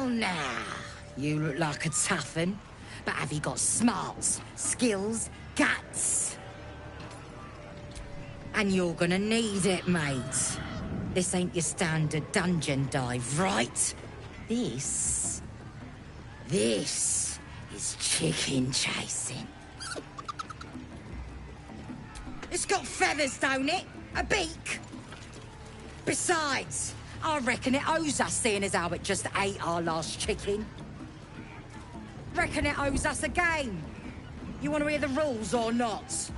now. You look like a tough un, but have you got smarts, skills, guts? And you're gonna need it, mate. This ain't your standard dungeon dive, right? This is chicken chasing. It's got feathers, don't it? A beak? Besides, I reckon it owes us, seeing as how it just ate our last chicken. Reckon it owes us a game. You want to hear the rules or not?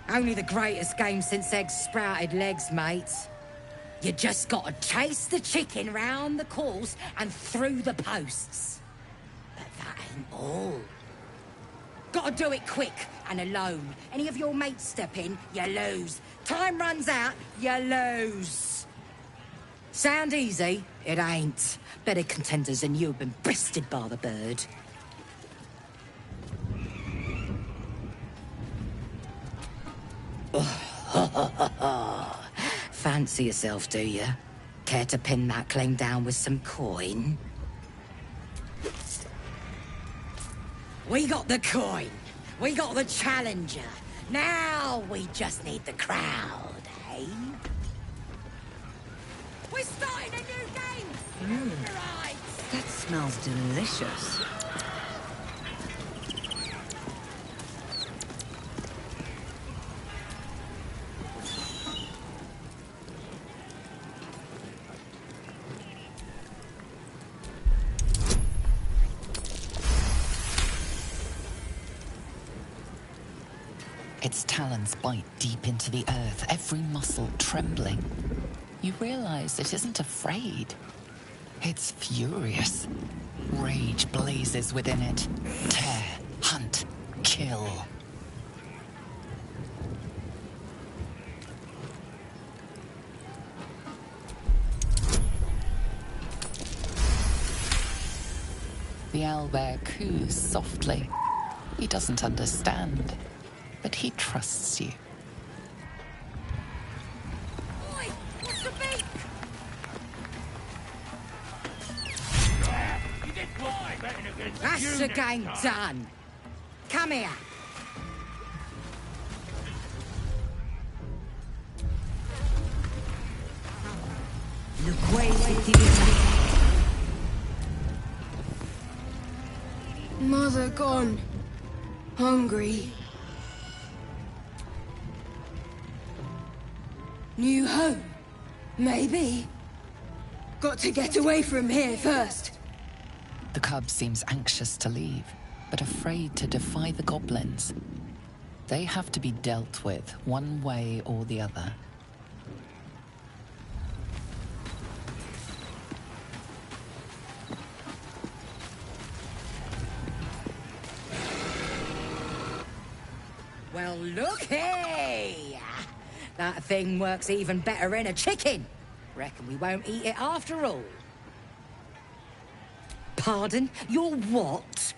Only the greatest game since eggs sprouted legs, mate. You just gotta chase the chicken round the course and through the posts. But that ain't all. Gotta do it quick and alone. Any of your mates step in, you lose. Time runs out, you lose. Sound easy? It ain't. Better contenders than you have been bested by the bird. Fancy yourself, do you? Care to pin that claim down with some coin? We got the coin. We got the challenger. Now we just need the crowd, eh? We're starting a new game! Right. That smells delicious. Its talons bite deep into the earth, every muscle trembling. You realize it isn't afraid. It's furious. Rage blazes within it. Tear, hunt, kill. The owlbear coos softly. He doesn't understand, but he trusts you. Oi! What's the beak? That's the game done. Come here. Mother gone. Hungry. New home? Maybe. Got to get away from here first. The cub seems anxious to leave, but afraid to defy the goblins. They have to be dealt with one way or the other. Well, looky! That thing works even better in a chicken. Reckon we won't eat it after all. Pardon? You're what?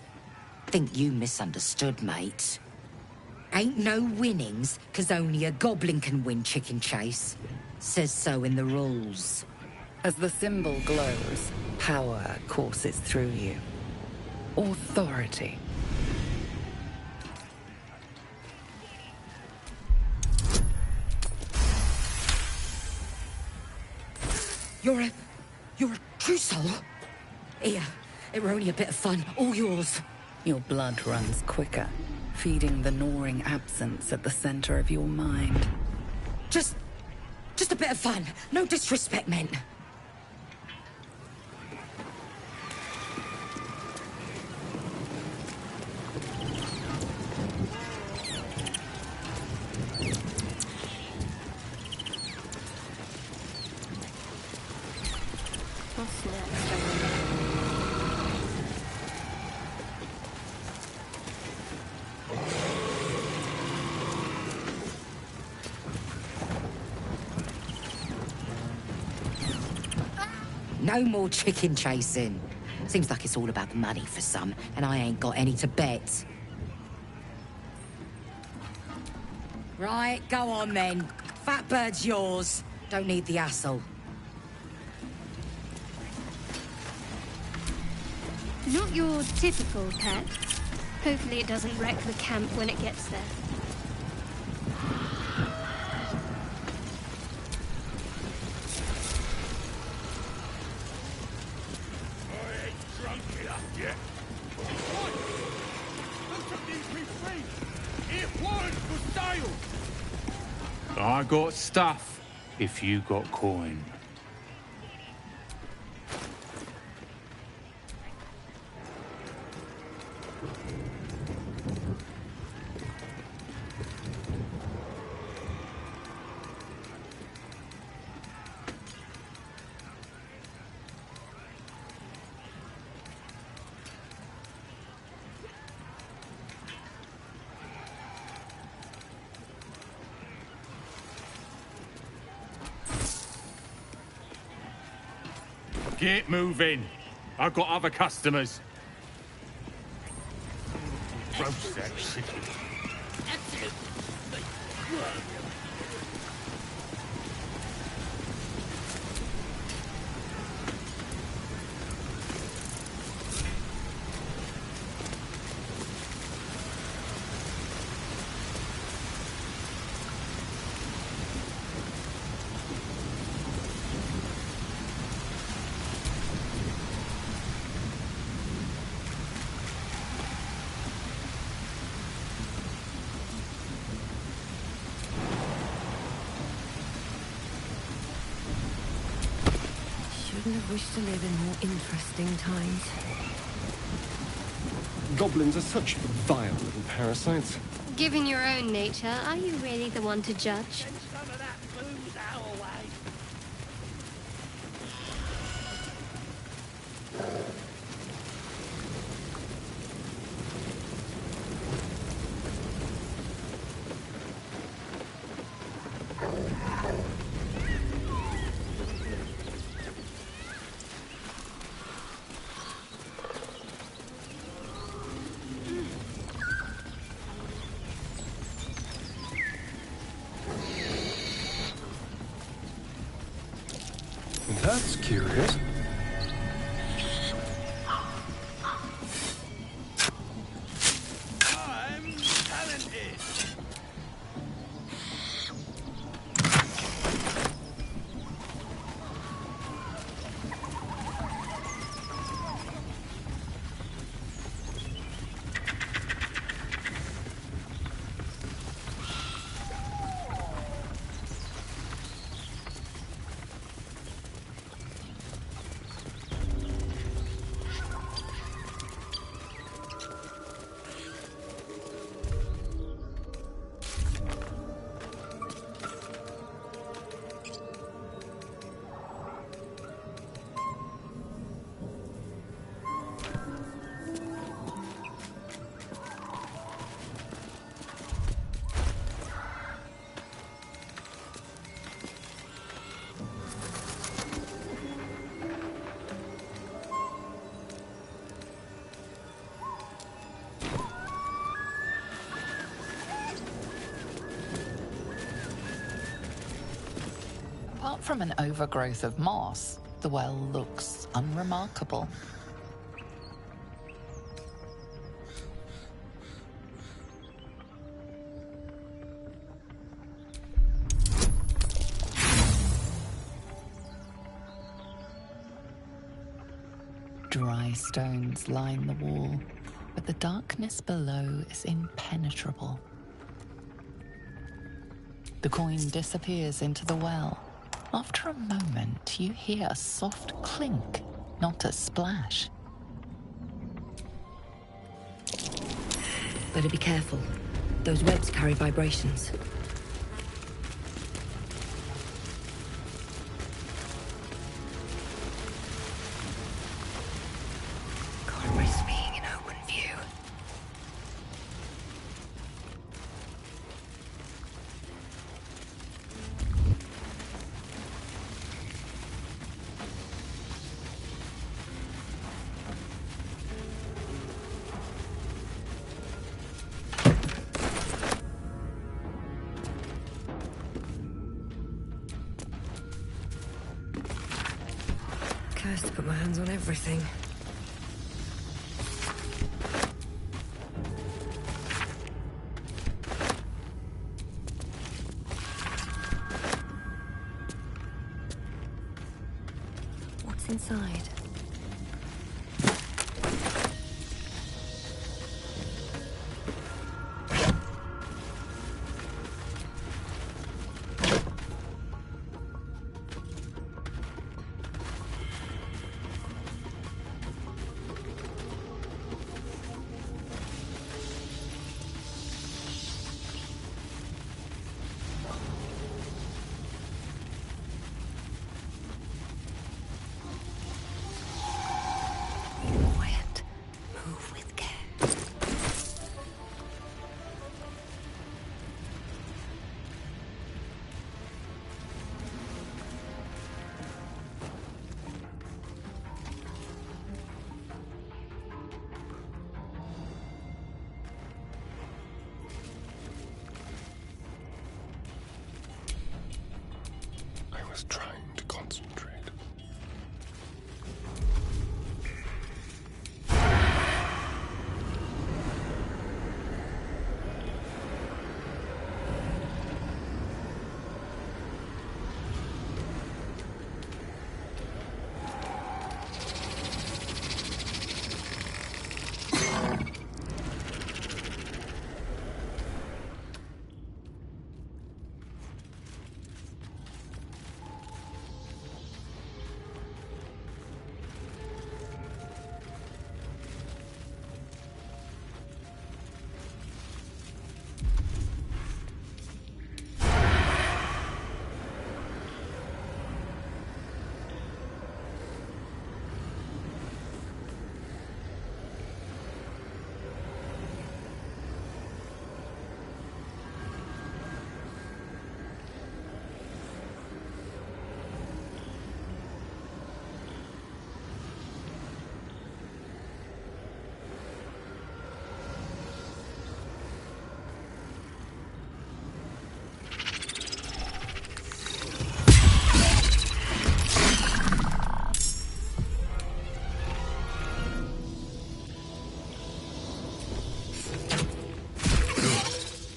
Think you misunderstood, mate. Ain't no winnings, 'cause only a goblin can win chicken chase. Says so in the rules. As the symbol glows, power courses through you. Authority. You're a true soul? Here, it were only a bit of fun, all yours. Your blood runs quicker, feeding the gnawing absence at the center of your mind. Just a bit of fun. No disrespect meant. What's next? No more chicken chasing. Seems like it's all about the money for some, and I ain't got any to bet. Right, go on then. Fat bird's yours. Don't need the hassle. Not your typical pet. Hopefully it doesn't wreck the camp when it gets there. I ain't drunk enough yet. What? Who took these me free? It was for sale. I got stuff if you got coin. Get moving. I've got other customers. Roast that chicken. Shouldn't have wished to live in more interesting times. Goblins are such vile little parasites. Given your own nature, are you really the one to judge? Some of that booze our way. That's curious. I'm talented. Apart from an overgrowth of moss, the well looks unremarkable. Dry stones line the wall, but the darkness below is impenetrable. The coin disappears into the well. After a moment, you hear a soft clink, not a splash. Better be careful. Those webs carry vibrations. Can't risk being in open view. Cursed to put my hands on everything. What's inside? I was trying to concentrate.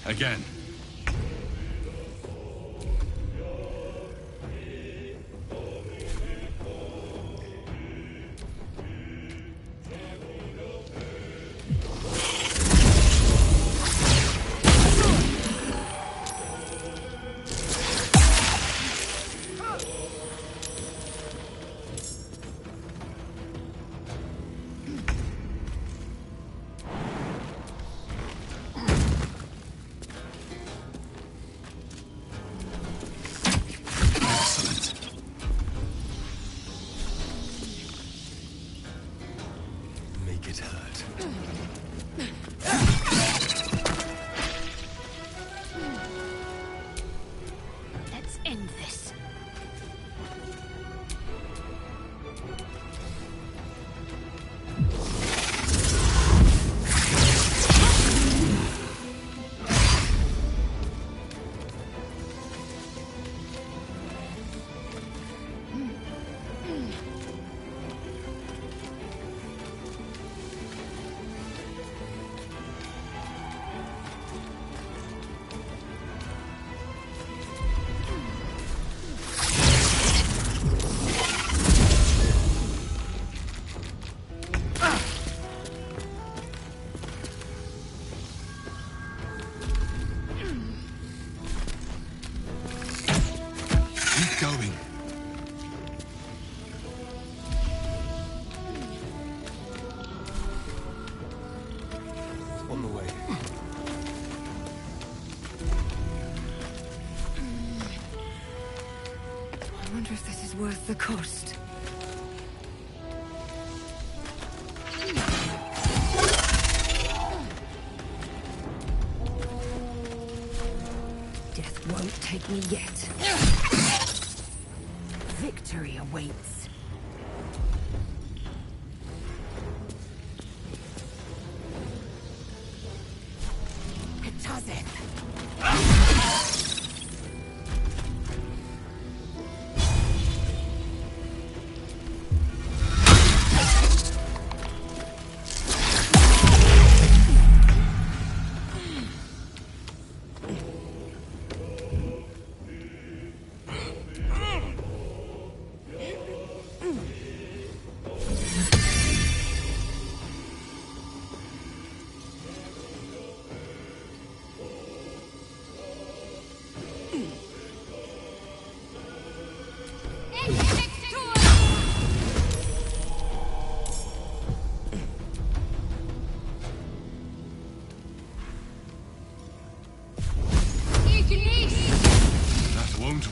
Again. Make it hurt. Let's end this. Keep going. On the way. I wonder if this is worth the cost. Death won't take me yet. Victory awaits.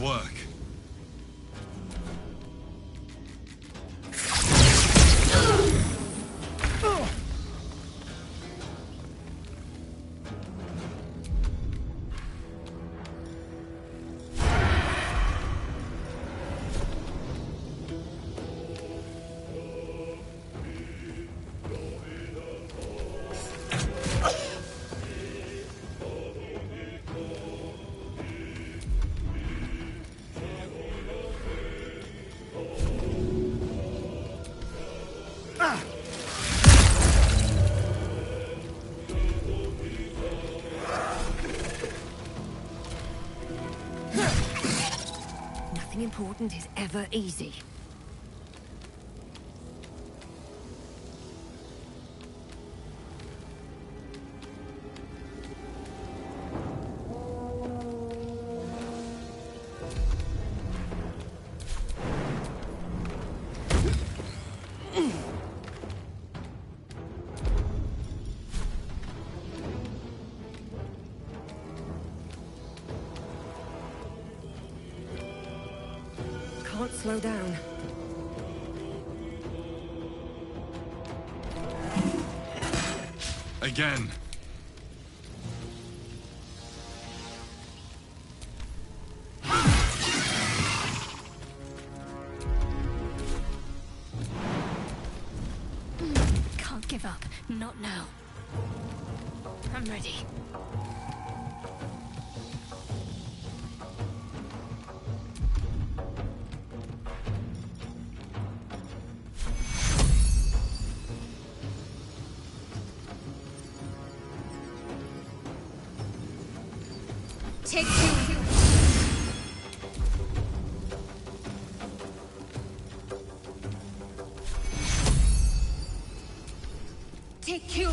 work. Nothing important is ever easy. Can't slow down. Again. Can't give up. Not now. I'm ready. Take two. Take two.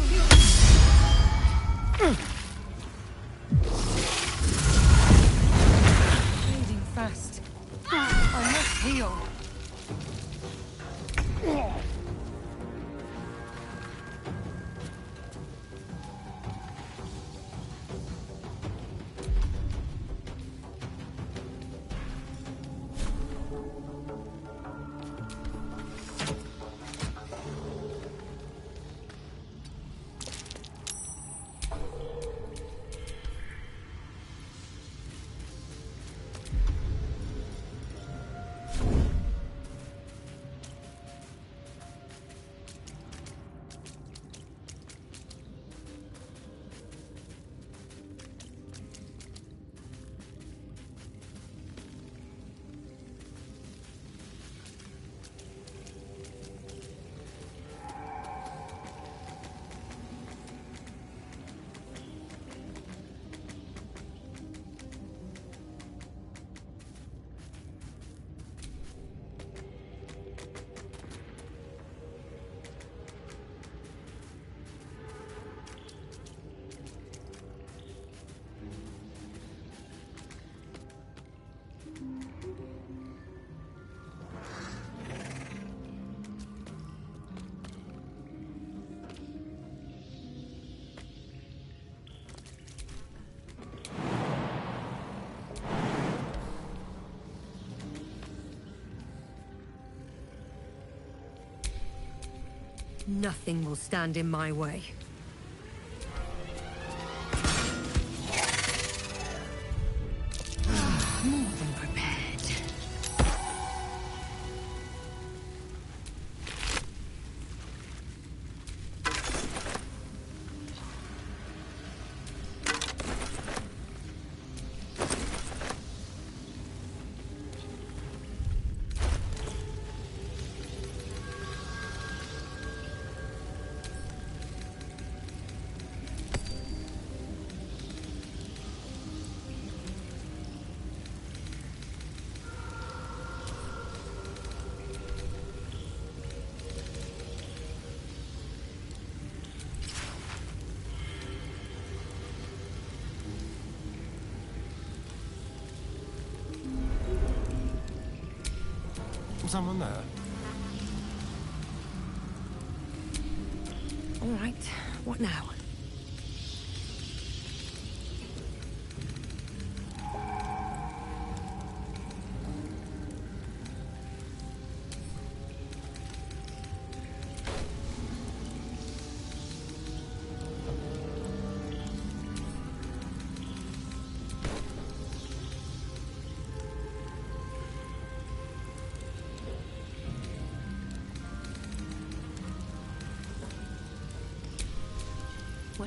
Bleeding fast. I must heal. Nothing will stand in my way. More than prepared. Someone there? All right, what now?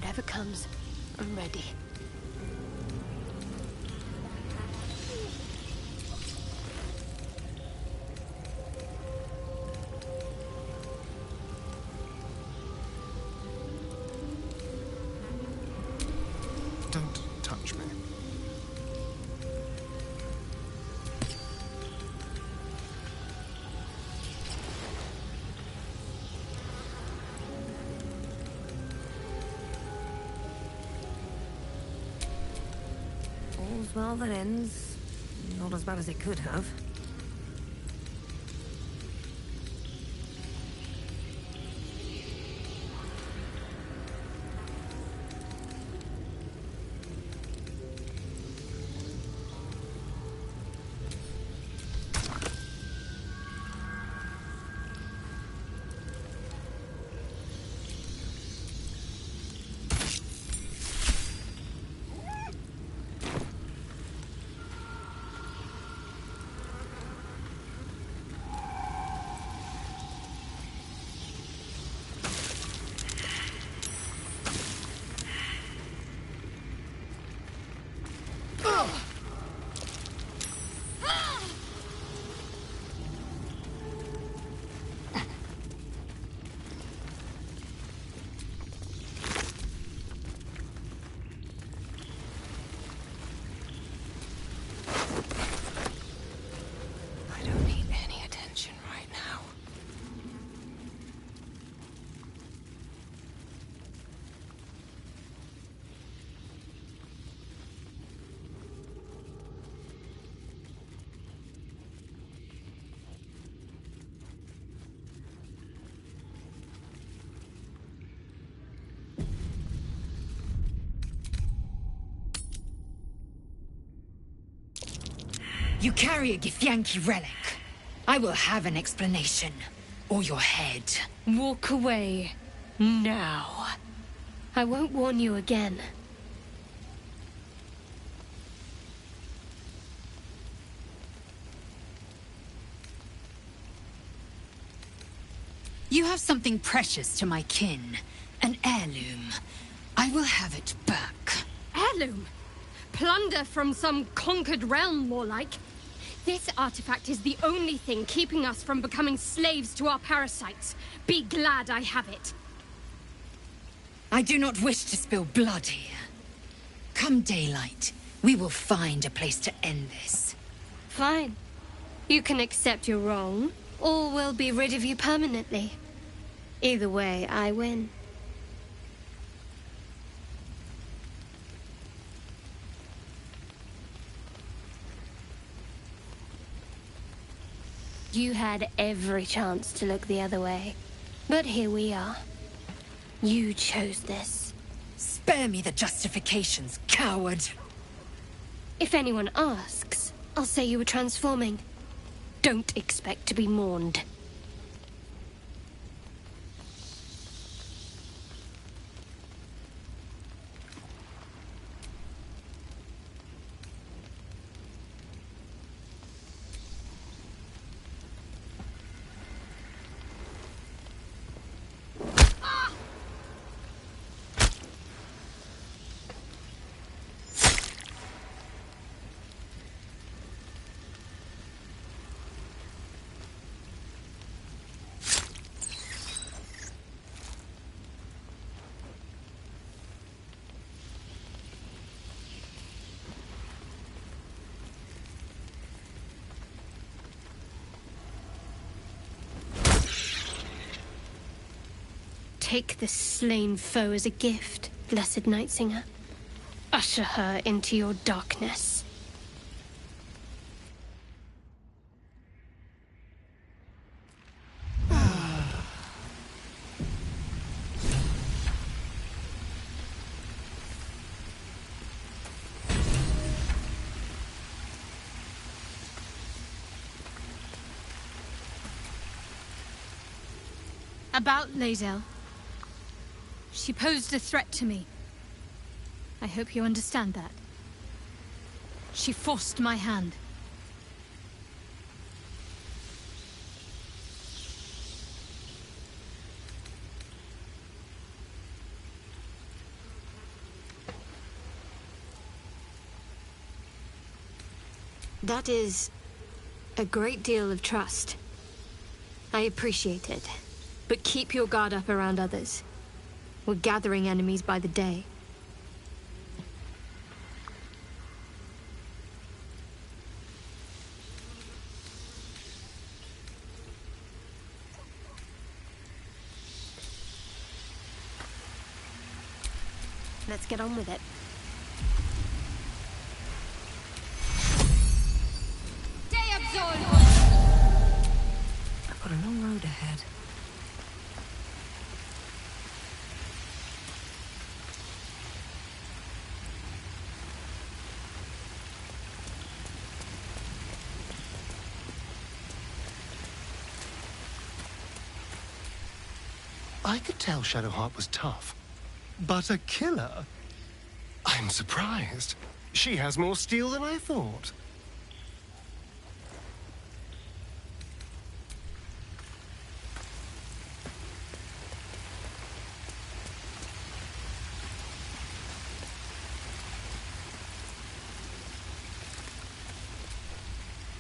Whatever comes, I'm ready. Don't touch me. All's well that ends. Not as bad as it could have. I don't need any attention right now. You carry a Githyanki relic. I will have an explanation. Or your head. Walk away. Now. I won't warn you again. You have something precious to my kin. An heirloom. I will have it back. Heirloom? Plunder from some conquered realm, more like. This artifact is the only thing keeping us from becoming slaves to our parasites. Be glad I have it. I do not wish to spill blood here. Come daylight, we will find a place to end this. Fine. You can accept you're wrong, or we'll be rid of you permanently. Either way, I win. You had every chance to look the other way. But here we are. You chose this. Spare me the justifications, coward! If anyone asks, I'll say you were transforming. Don't expect to be mourned. Take this slain foe as a gift, blessed Night Singer. Usher her into your darkness. About Lae'zel. She posed a threat to me. I hope you understand that. She forced my hand. That is a great deal of trust. I appreciate it. But keep your guard up around others. We're gathering enemies by the day. Let's get on with it. I've got a long road ahead. I could tell Shadowheart was tough. But a killer? I'm surprised. She has more steel than I thought.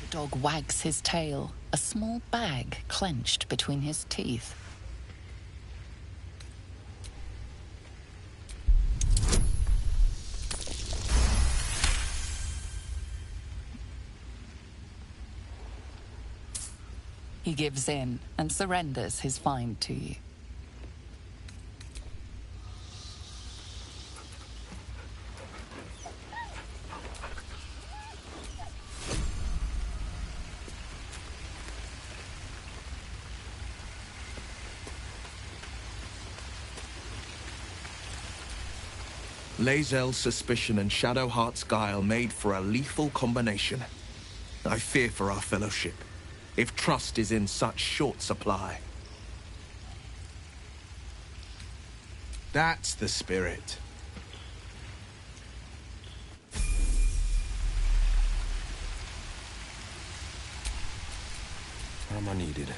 The dog wags his tail, a small bag clenched between his teeth. He gives in and surrenders his find to you. Lae'zel's suspicion and Shadowheart's guile made for a lethal combination. I fear for our fellowship, if trust is in such short supply. That's the spirit. Am I needed?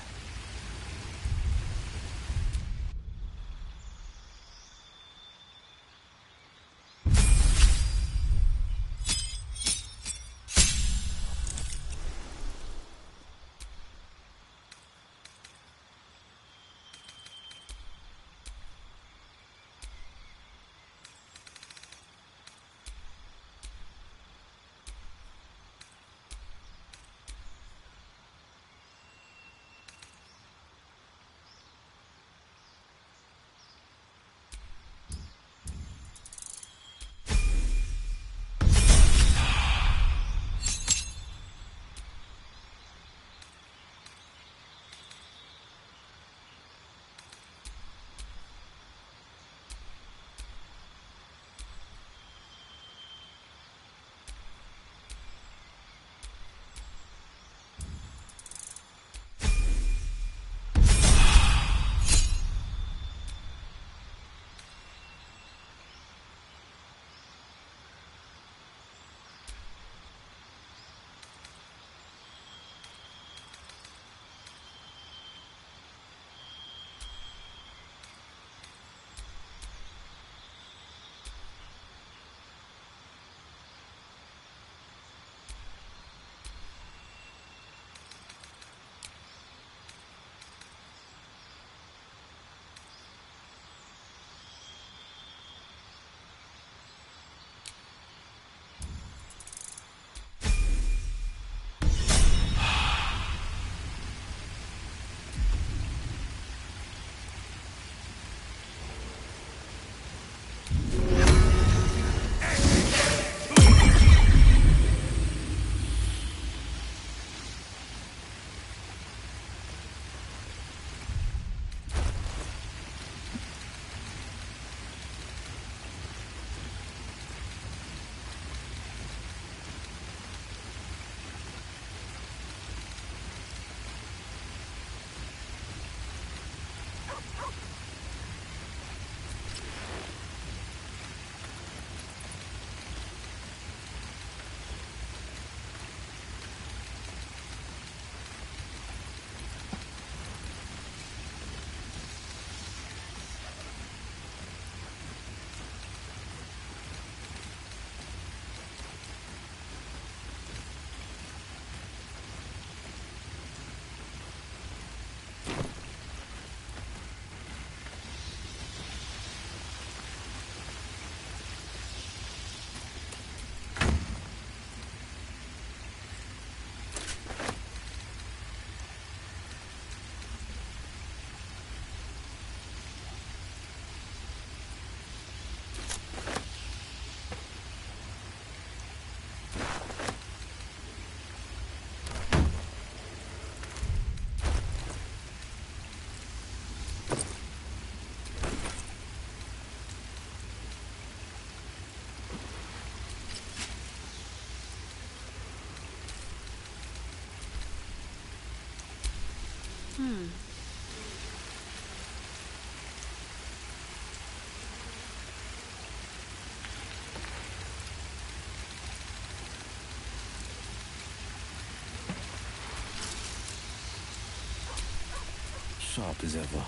Sharp as ever.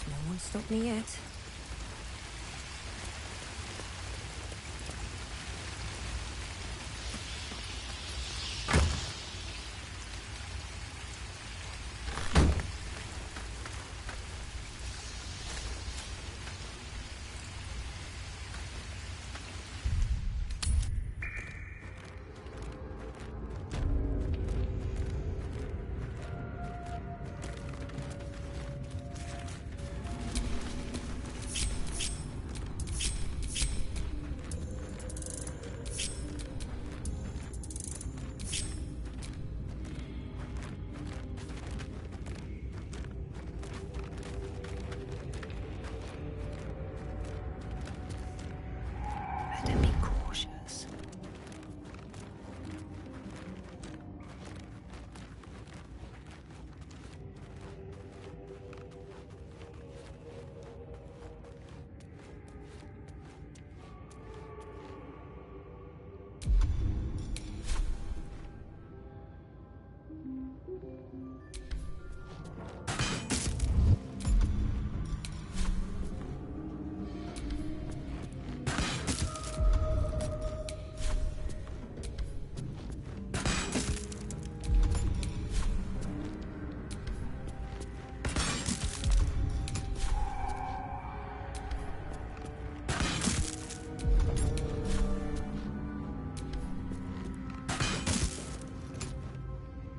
No one stopped me yet. Better be cautious.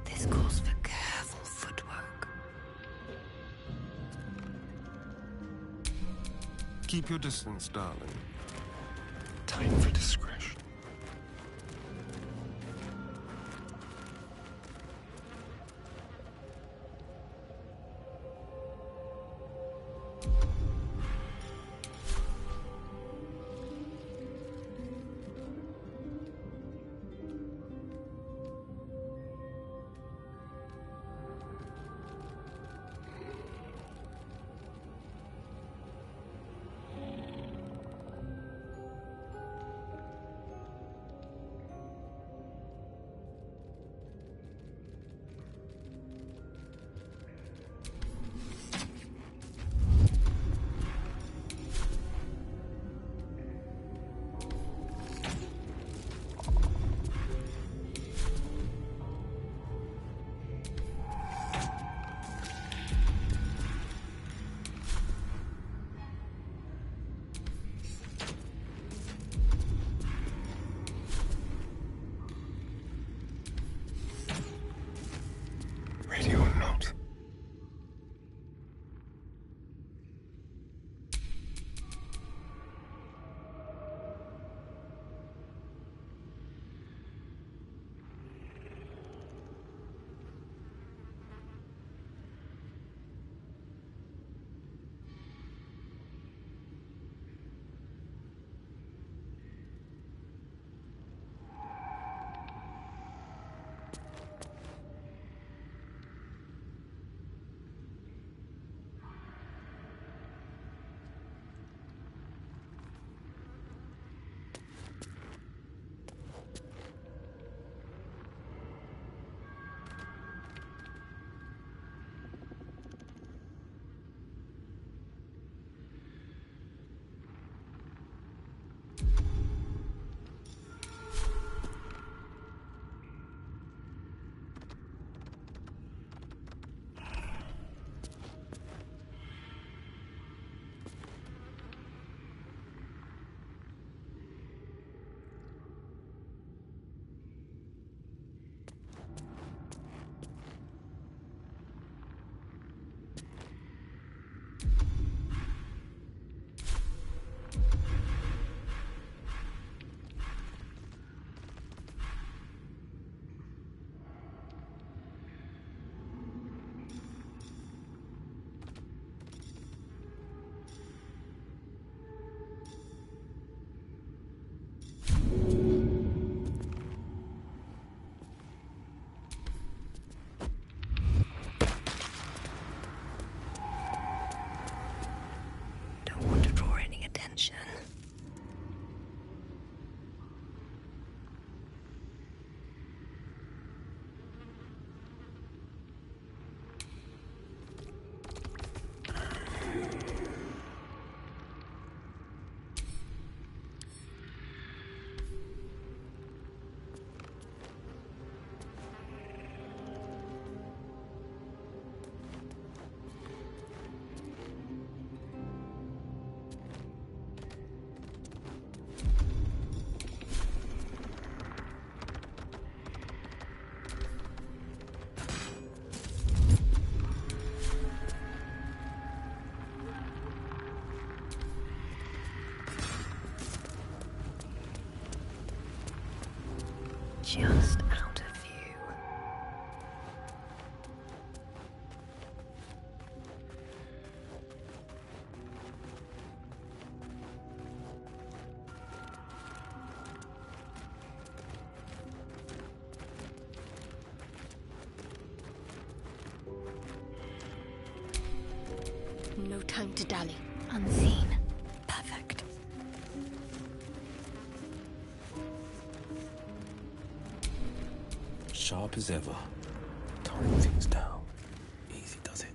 This calls for careful footwork. Keep your distance, darling. Time for discretion. just out of view. No time to dally. Unseen. Perfect. Sharp as ever. Time things down. Easy does it.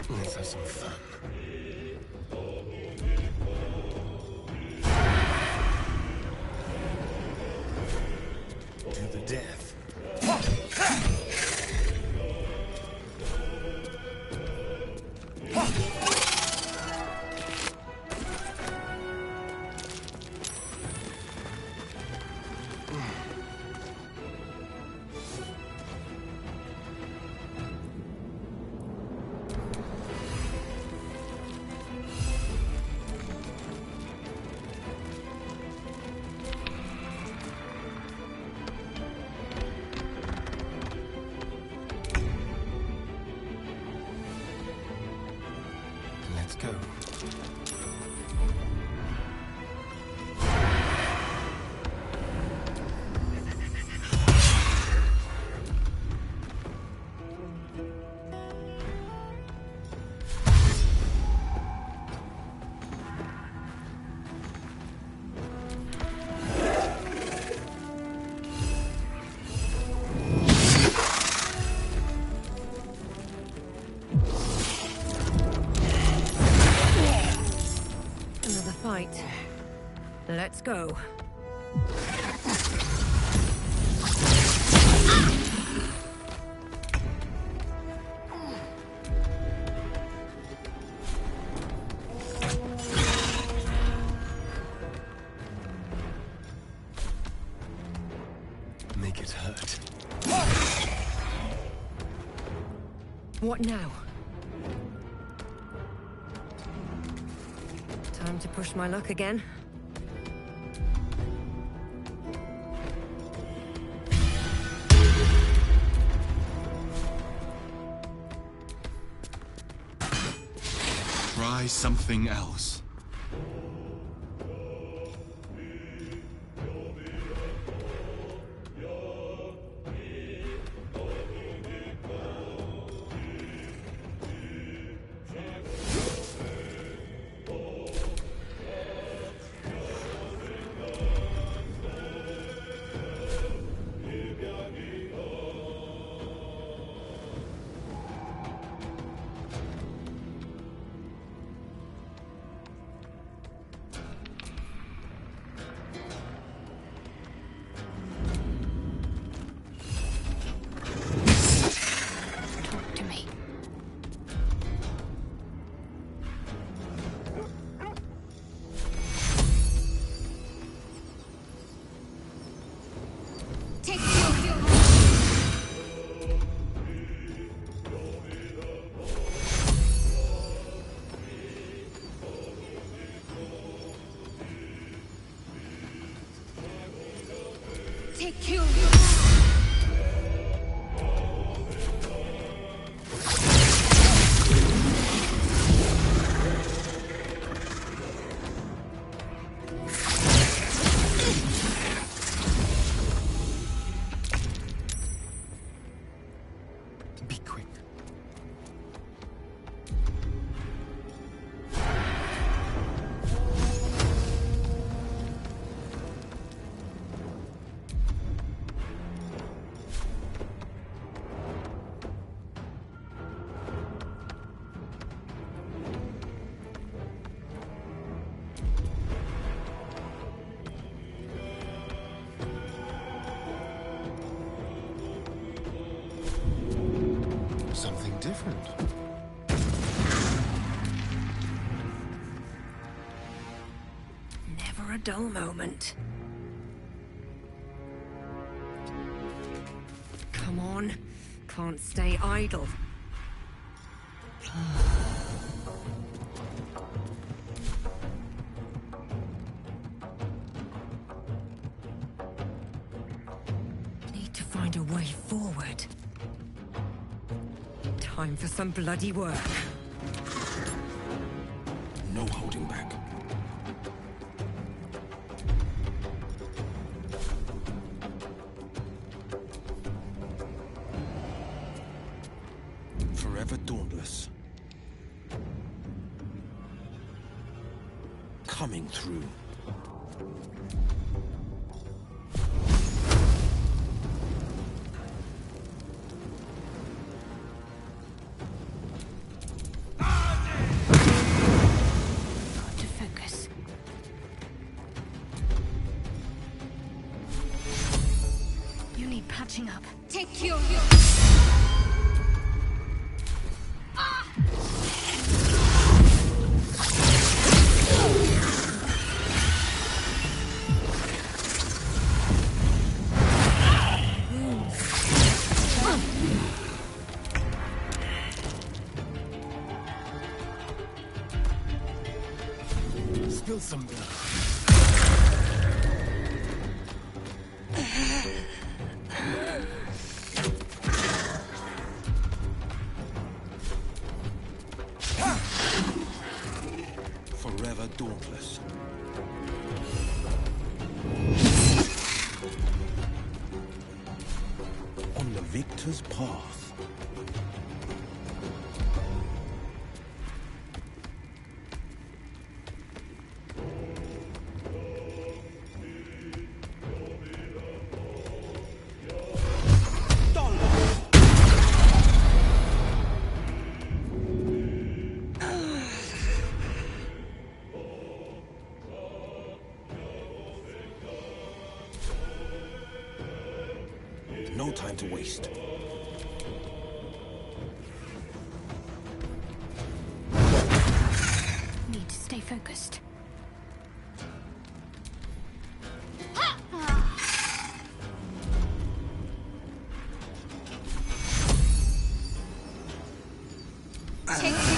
Let's have some fun. To the death. Let's go. Another fight. Let's go. Make it hurt. What now? Time to push my luck again. Try something else. Take you. Be quick. Something different. Never a dull moment. Come on. Can't stay idle. Need to find a way forward. Time for some bloody work. No holding back. Forever dauntless. Coming through. Got to focus. You need patching up. Take you. Spill some blood. Forever dauntless. On the victor's path. No time to waste. Need to stay focused. Take you.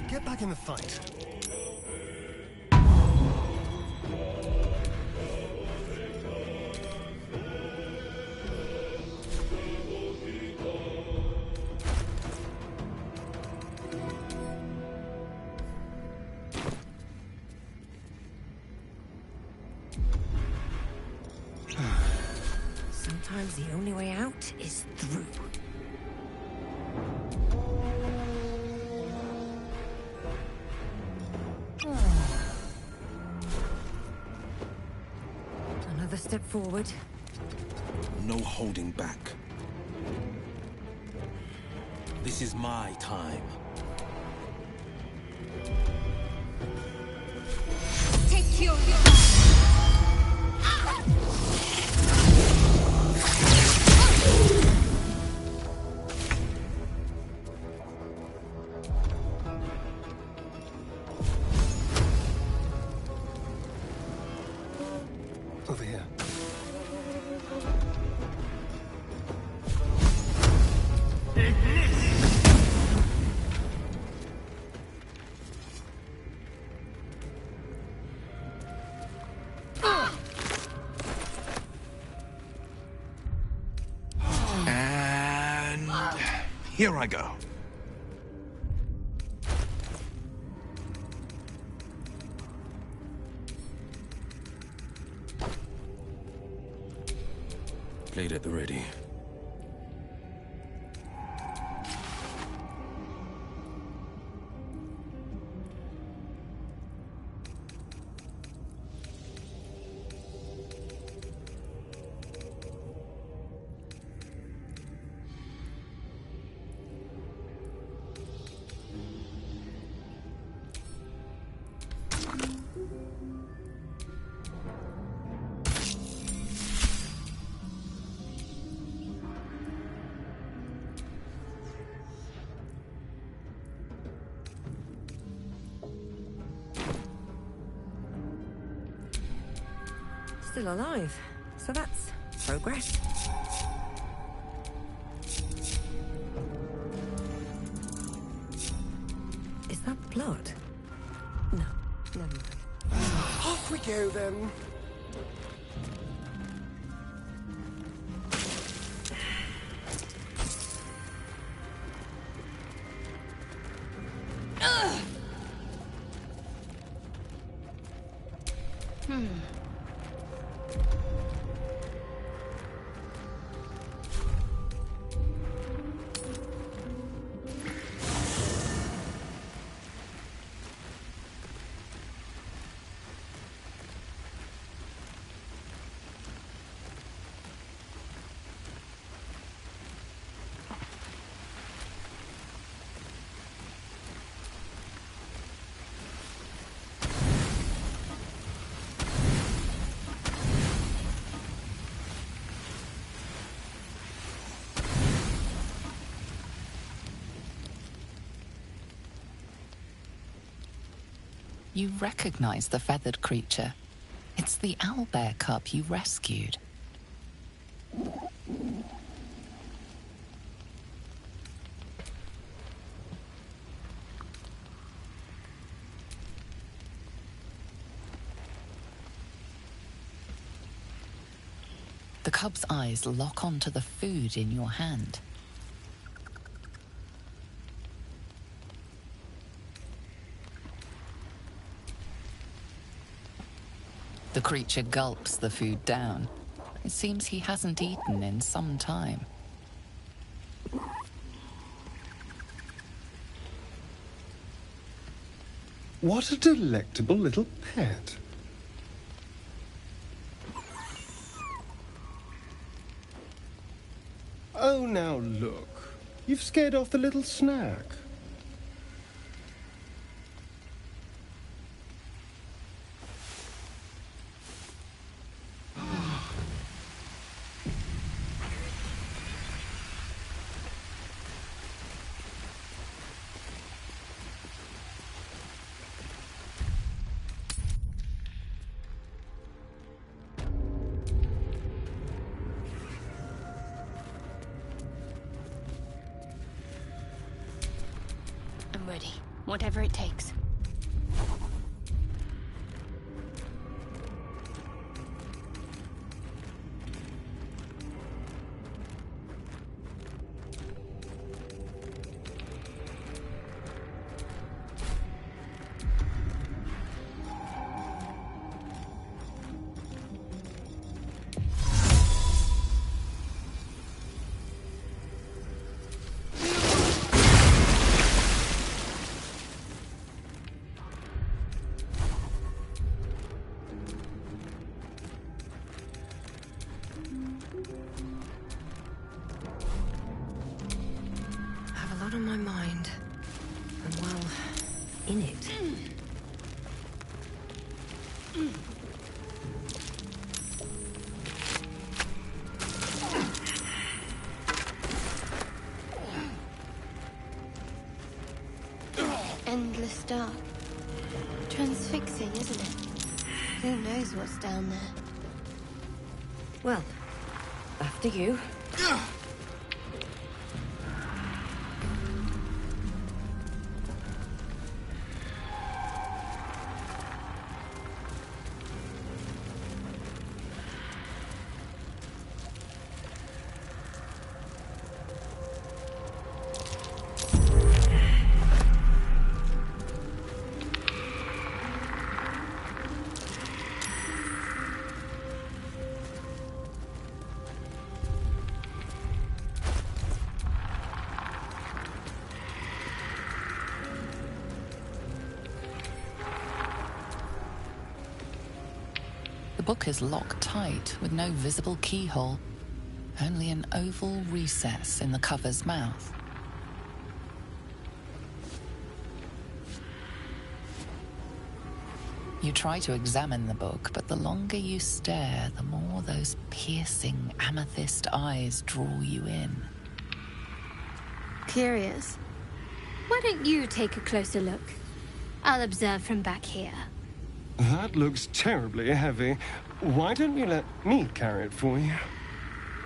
Get back in the fight. Sometimes the only way out is through. Another step forward. No holding back. This is my time. Take you. Here I go. Blade at the ready. Still alive, so that's progress. Is that blood? No, never mind. Off we go then. You recognize the feathered creature. It's the owlbear cub you rescued. The cub's eyes lock onto the food in your hand. The creature gulps the food down. It seems he hasn't eaten in some time. What a delectable little pet. Oh, now look. You've scared off the little snack. I'm ready. Whatever it takes. On my mind, and well, in it. Endless dark. Transfixing, isn't it? Who knows what's down there? Well, after you. book is locked tight with no visible keyhole, only an oval recess in the cover's mouth. You try to examine the book, but the longer you stare, the more those piercing amethyst eyes draw you in. Curious. Why don't you take a closer look? I'll observe from back here. That looks terribly heavy. Why don't you let me carry it for you?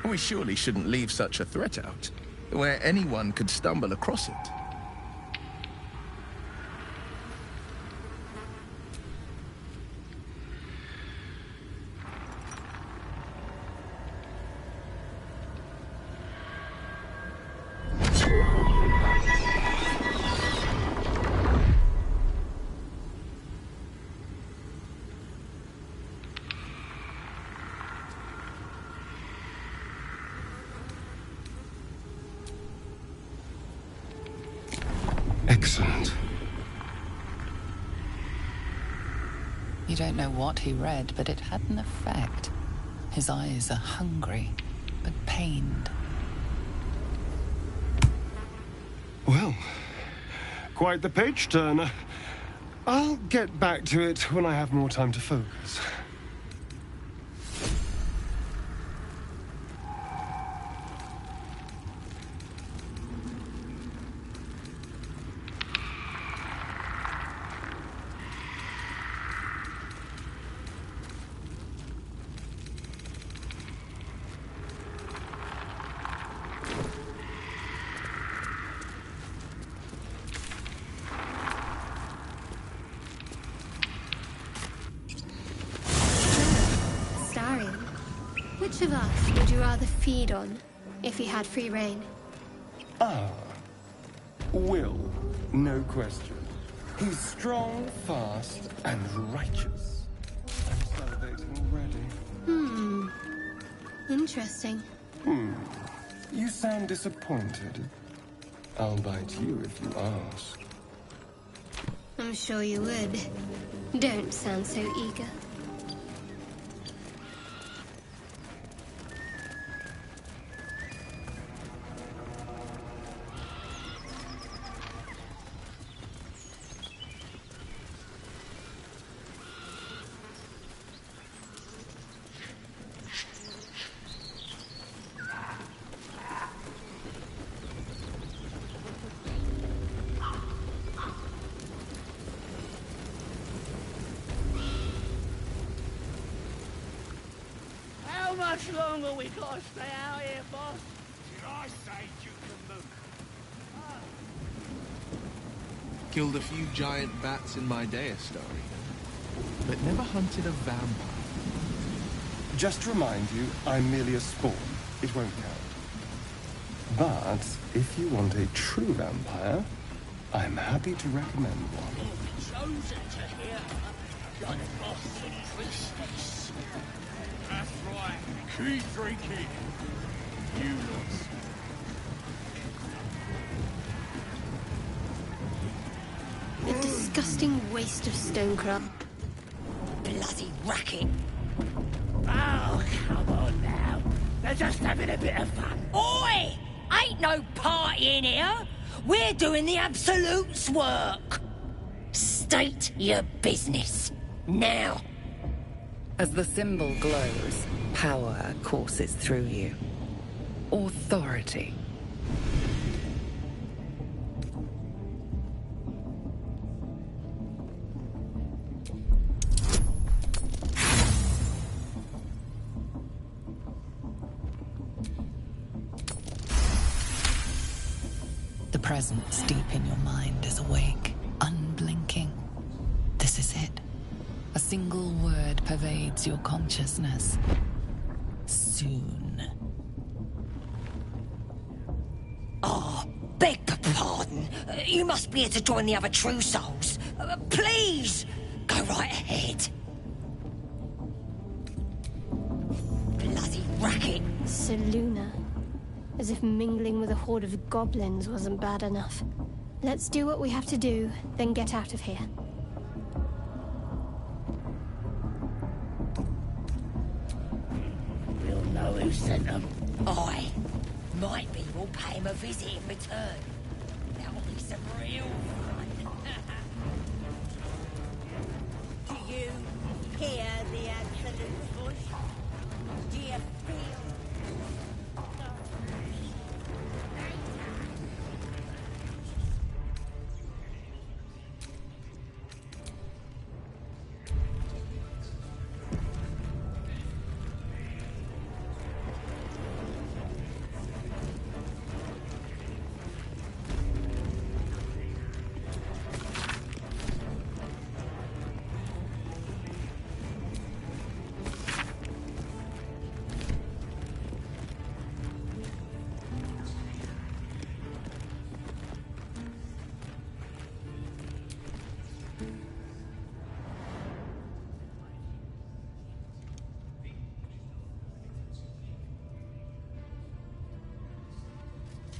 We surely shouldn't leave such a threat out, where anyone could stumble across it. Excellent. You don't know what he read, but it had an effect. His eyes are hungry, but pained. Well, quite the page turner. I'll get back to it when I have more time to focus. Which of us would you rather feed on, if he had free reign? Will, no question. He's strong, fast, and righteous. I'm salivating already. Interesting. You sound disappointed. I'll bite you if you ask. I'm sure you would. Don't sound so eager. How much longer we gotta stay out here, boss? Did I say you can move? Killed a few giant bats in my day, story, but never hunted a vampire. Just to remind you, I'm merely a spawn. It won't count. But if you want a true vampire, I'm happy to recommend one. Chosen to hear like boss and priestess. That's right. Keep drinking. You lots. A disgusting waste of stonecrop. Bloody racket. Oh, come on now. They're just having a bit of fun. Oi! Ain't no party in here. We're doing the Absolute's work. State your business. Now. As the symbol glows, power courses through you. Authority. The presence deep in your mind is awake, unblinking. This is it. A single word pervades your consciousness. Soon. Oh, beg your pardon. You must be here to join the other true souls. Please, go right ahead. Bloody racket. Seluna. As if mingling with a horde of goblins wasn't bad enough. Let's do what we have to do, then get out of here. Who sent them? I. Might be we'll pay him a visit in return. That'll be some real fun. Do you hear the Absolute's voice? Do you feel?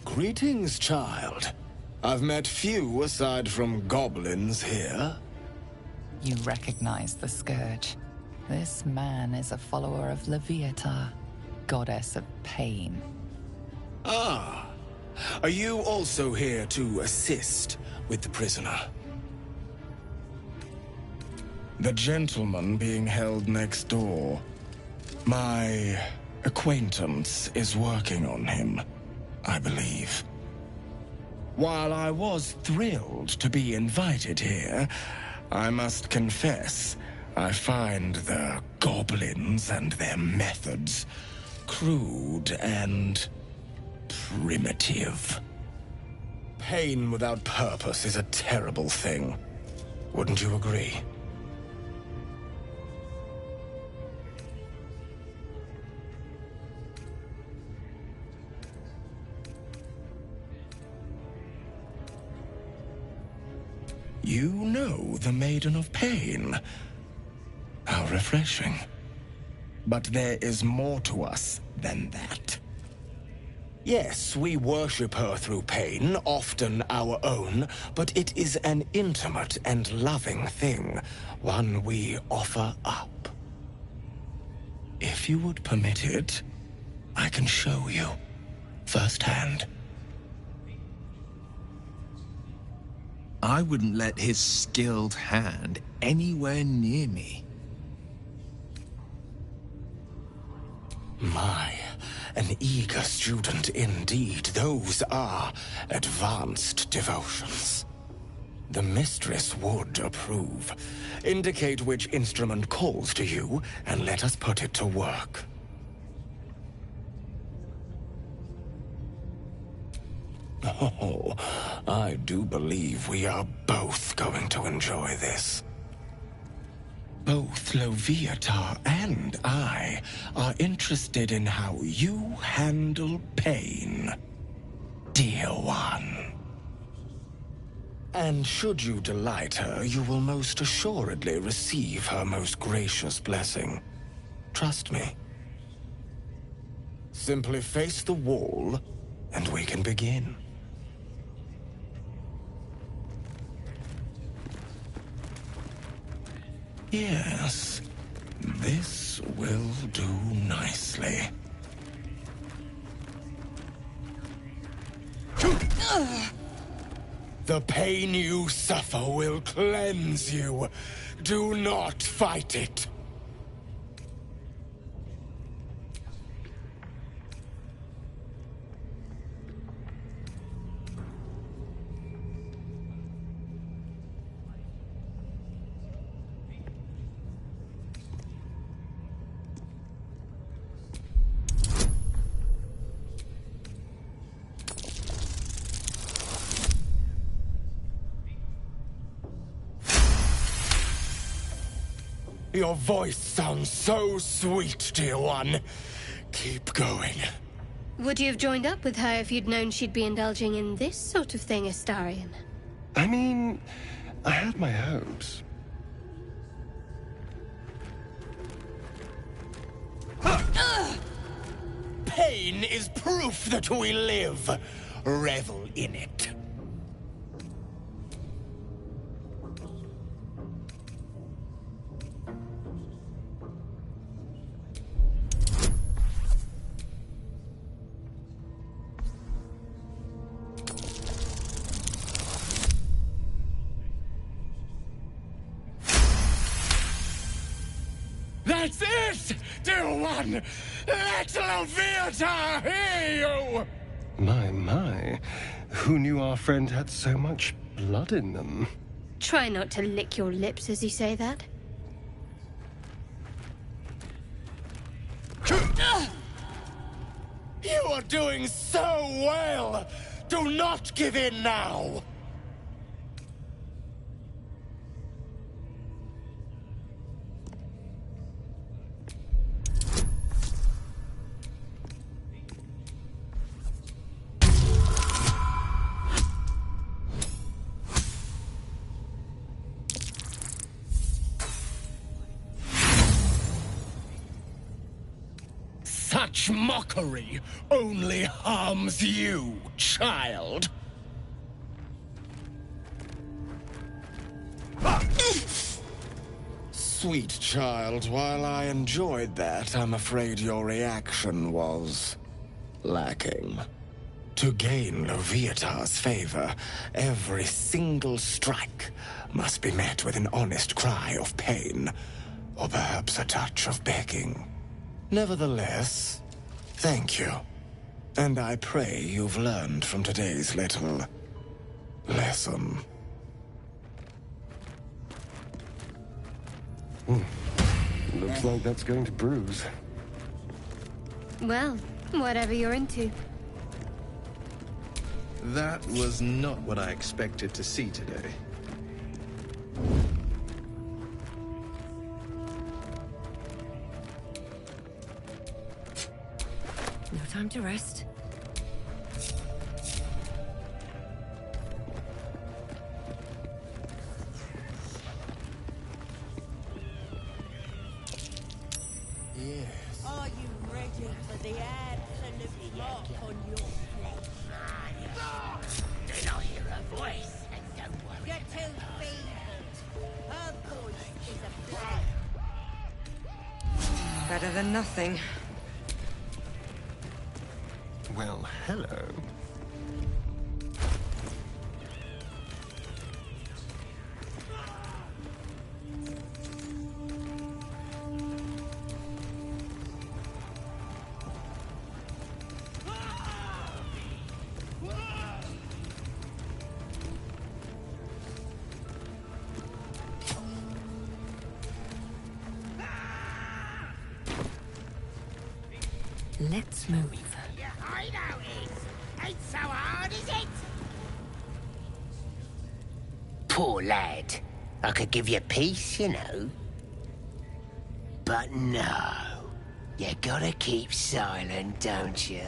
Greetings, child. I've met few aside from goblins here. You recognize the Scourge. This man is a follower of Leviatha, goddess of pain. Ah. Are you also here to assist with the prisoner? The gentleman being held next door. My acquaintance is working on him, I believe. While I was thrilled to be invited here, I must confess, I find the goblins and their methods crude and primitive. Pain without purpose is a terrible thing. Wouldn't you agree? You know the Maiden of Pain. How refreshing. But there is more to us than that. Yes, we worship her through pain, often our own, but it is an intimate and loving thing, one we offer up. If you would permit it, I can show you firsthand. I wouldn't let his skilled hand anywhere near me. My, an eager student indeed. Those are advanced devotions. The mistress would approve. Indicate which instrument calls to you, and let us put it to work. Oh, I do believe we are both going to enjoy this. Both Leviatha and I are interested in how you handle pain, dear one. And should you delight her, you will most assuredly receive her most gracious blessing. Trust me. Simply face the wall, and we can begin. Yes, this will do nicely. The pain you suffer will cleanse you. Do not fight it. Your voice sounds so sweet, dear one. Keep going. Would you have joined up with her if you'd known she'd be indulging in this sort of thing, Astarion? I mean, I had my hopes. Pain is proof that we live. Revel in it. That's it! Dear one! Let Leviathan hear you! My. Who knew our friend had so much blood in them? Try not to lick your lips as you say that. You are doing so well! Do not give in now! Such mockery only harms you, child. Sweet child, while I enjoyed that, I'm afraid your reaction was lacking. To gain Leviathar's favor, every single strike must be met with an honest cry of pain, or perhaps a touch of begging. Nevertheless, thank you. And I pray you've learned from today's little lesson. Looks like that's going to bruise. Well, whatever you're into. That was not what I expected to see today. No time to rest. Yes. Are you ready for the absolute mark on your flesh? Then I hear her voice, and don't worry. You're too feeble. Her voice is a blade. Better than nothing. Well, hello. Let's move. I know it. Ain't so hard, is it? Poor lad. I could give you peace, you know. But no. You gotta keep silent, don't you?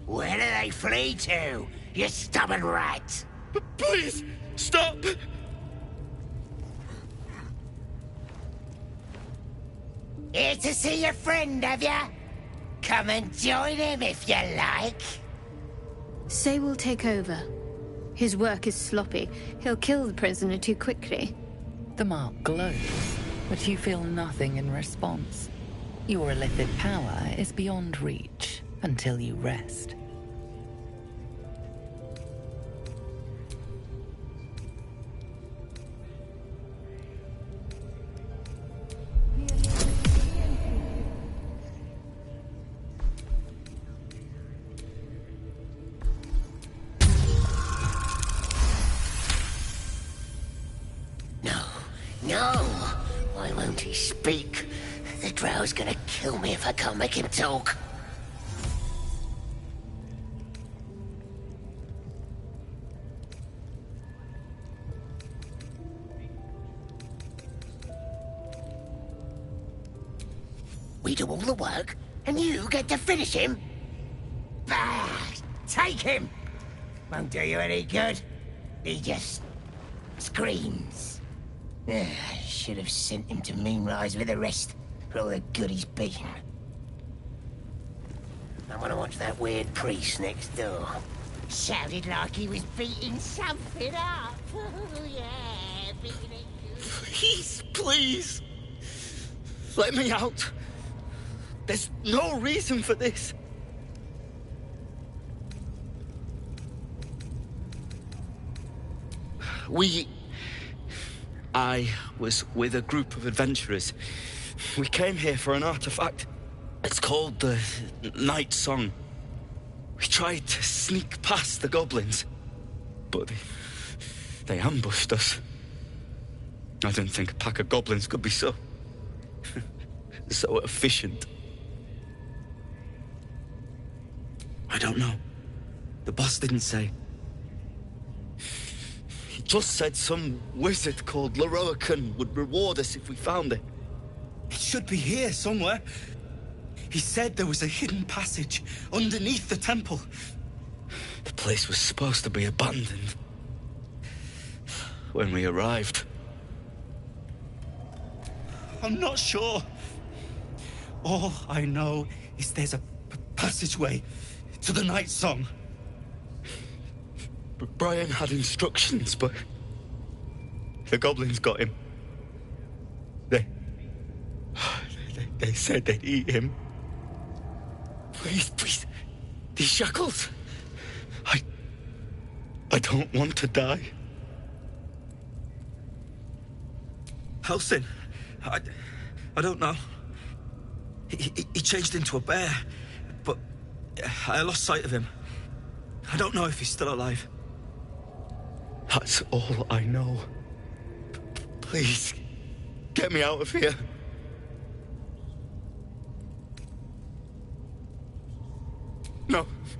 Where do they flee to, you stubborn rat? Please, stop! Here to see your friend, have ya? Come and join him if you like. Say we'll take over. His work is sloppy. He'll kill the prisoner too quickly. The mark glows, but you feel nothing in response. Your illithid power is beyond reach until you rest. No! Why won't he speak? The drow's gonna kill me if I can't make him talk. We do all the work, and you get to finish him? Bah! Take him! Won't do you any good. He just screams. I should have sent him to Moonrise with the rest, for all the good he's been. I want to watch that weird priest next door. Sounded like he was beating something up. Yeah, beating it. Please. Let me out. There's no reason for this. I was with a group of adventurers We came here for an artifact. It's called the Night Song. We tried to sneak past the goblins, but they ambushed us. I didn't think a pack of goblins could be so efficient. I don't know. The boss didn't say. He just said some wizard called Leroican would reward us if we found it. It should be here somewhere. He said there was a hidden passage underneath the temple. The place was supposed to be abandoned when we arrived. I'm not sure. All I know is there's a passageway to the Night Song. Brian had instructions, but the goblins got him. They said they'd eat him. Please. These shackles. I don't want to die. Halsin. I don't know. He changed into a bear, but I lost sight of him. I don't know if he's still alive. That's all I know. Please, get me out of here.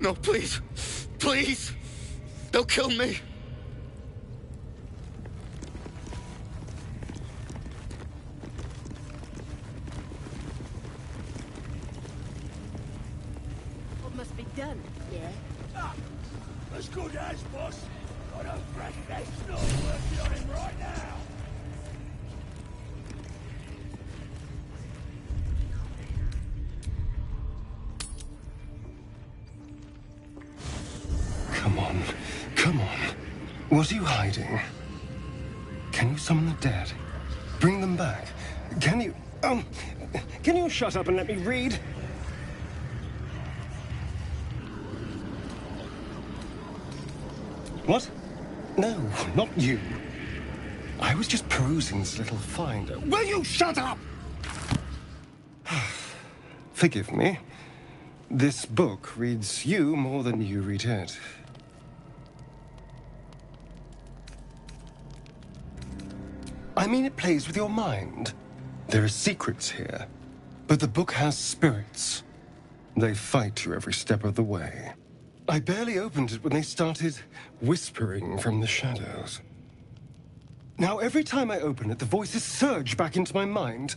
No, please. Please. They'll kill me. What must be done, yeah? As good as, boss. Got a fresh nest working on him right now. Come on. What are you hiding? Can you summon the dead? Bring them back? Can you shut up and let me read? What? No, not you. I was just perusing this little finder. Will you shut up? Forgive me. This book reads you more than you read it. I mean, it plays with your mind. There are secrets here. But the book has spirits. They fight you every step of the way. I barely opened it when they started whispering from the shadows. Now, every time I open it, the voices surge back into my mind.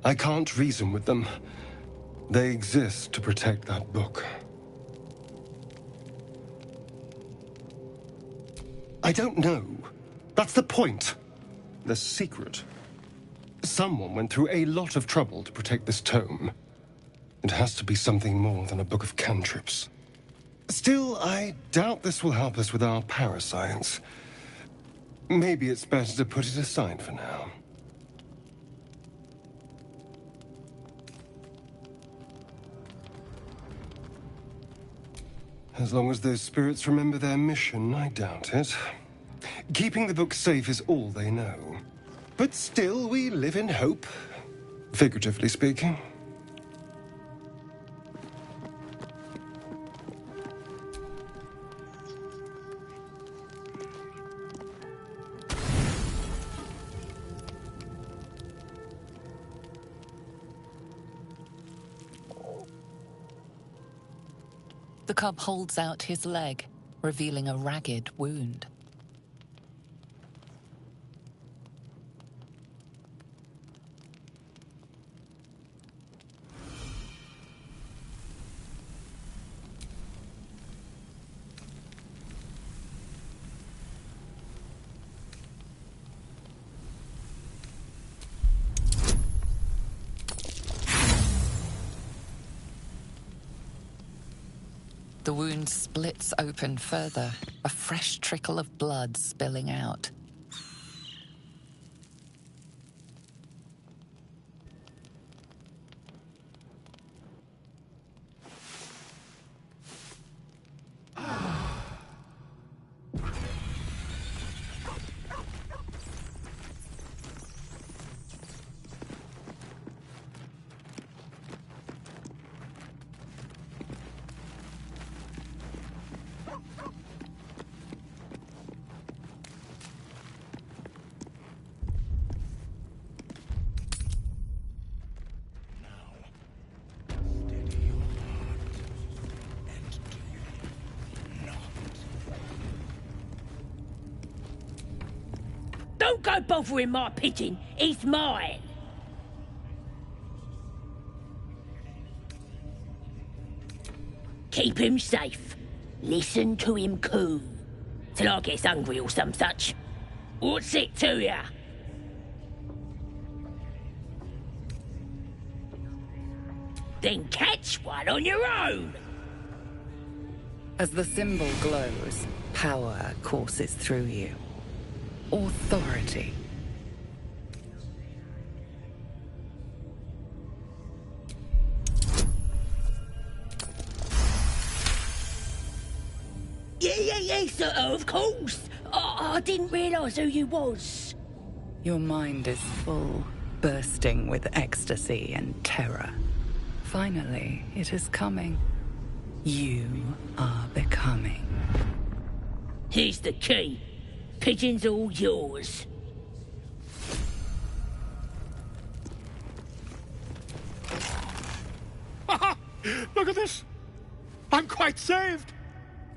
I can't reason with them. They exist to protect that book. I don't know. That's the point. The secret. Someone went through a lot of trouble to protect this tome. It has to be something more than a book of cantrips. Still, I doubt this will help us with our parascience. Maybe it's better to put it aside for now. As long as those spirits remember their mission, I doubt it. Keeping the book safe is all they know. But still, we live in hope, figuratively speaking. The cub holds out his leg, revealing a ragged wound. The wound splits open further, a fresh trickle of blood spilling out. Don't go bothering my pigeon. It's mine. Keep him safe. Listen to him coo. Till I gets hungry or some such. What's it to ya? Then catch one on your own. As the symbol glows, power courses through you. Authority. Yeah, sir, of course. I didn't realise who you was. Your mind is full, bursting with ecstasy and terror. Finally, it is coming. You are becoming. Here's the key. Pigeon's all yours. Look at this! I'm quite saved!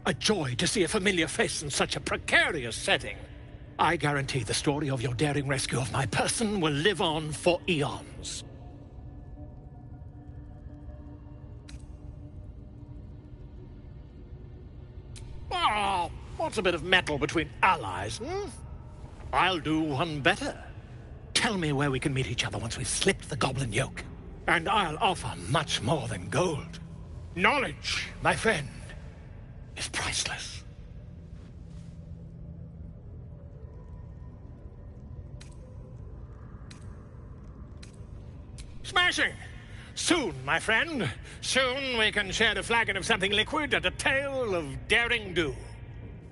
A joy to see a familiar face in such a precarious setting. I guarantee the story of your daring rescue of my person will live on for eons. Oh, what's a bit of metal between allies, hmm? I'll do one better. Tell me where we can meet each other once we've slipped the goblin yoke. And I'll offer much more than gold. Knowledge, my friend, is priceless. Smashing! Soon, my friend. Soon we can share a flagon of something liquid and a tale of daring do.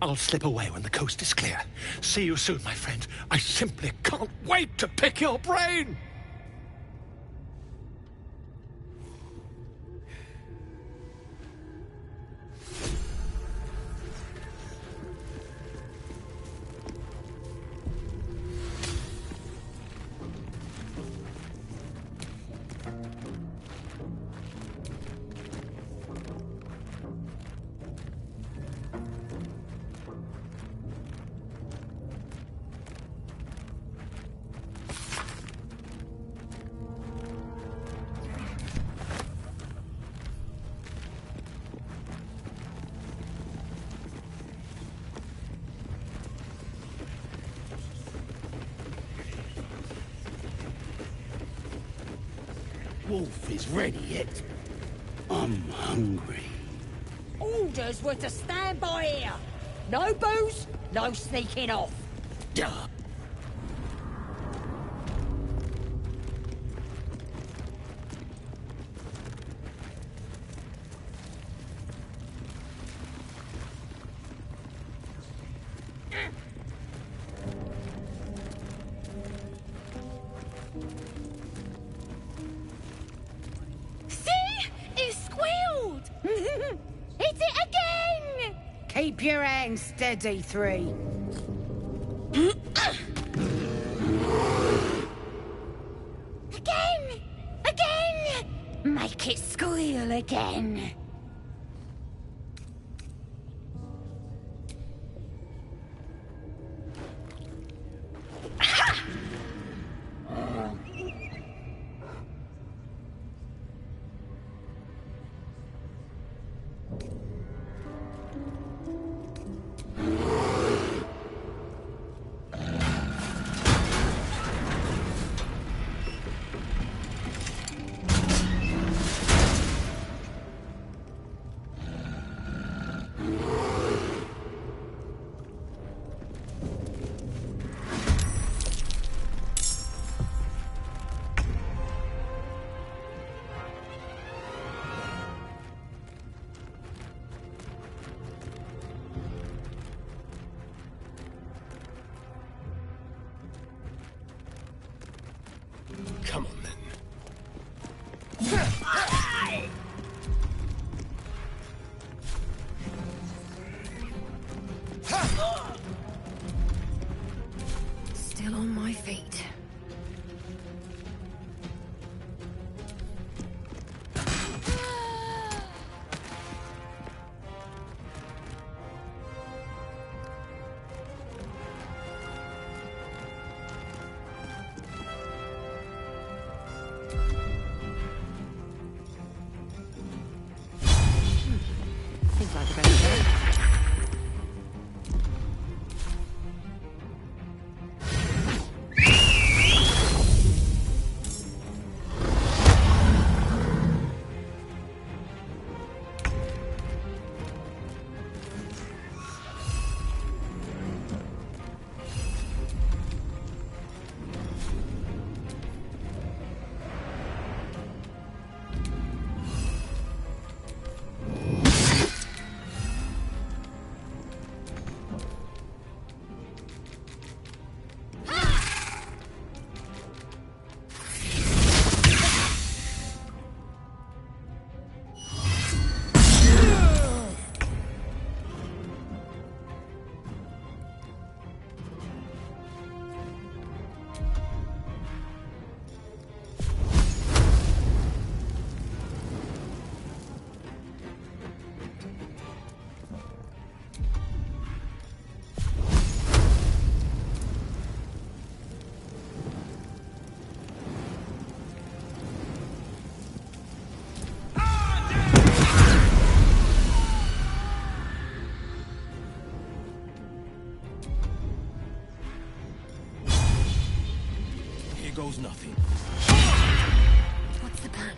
I'll slip away when the coast is clear. See you soon, my friend. I simply can't wait to pick your brain! Wolf is ready yet. I'm hungry. Orders were to stand by here. No booze, no sneaking off. Duh. Keep your hands steady, Three. Again! Again! Make it squeal again. Come on, then. Still on my feet. Here goes nothing. What's the plan?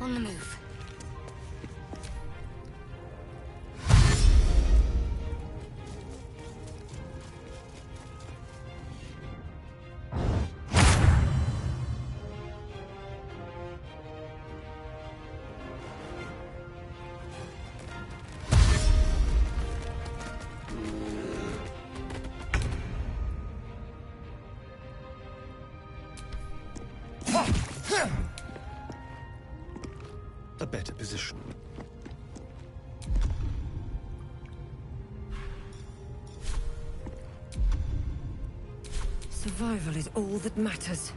On the move. A better position. Survival is all that matters.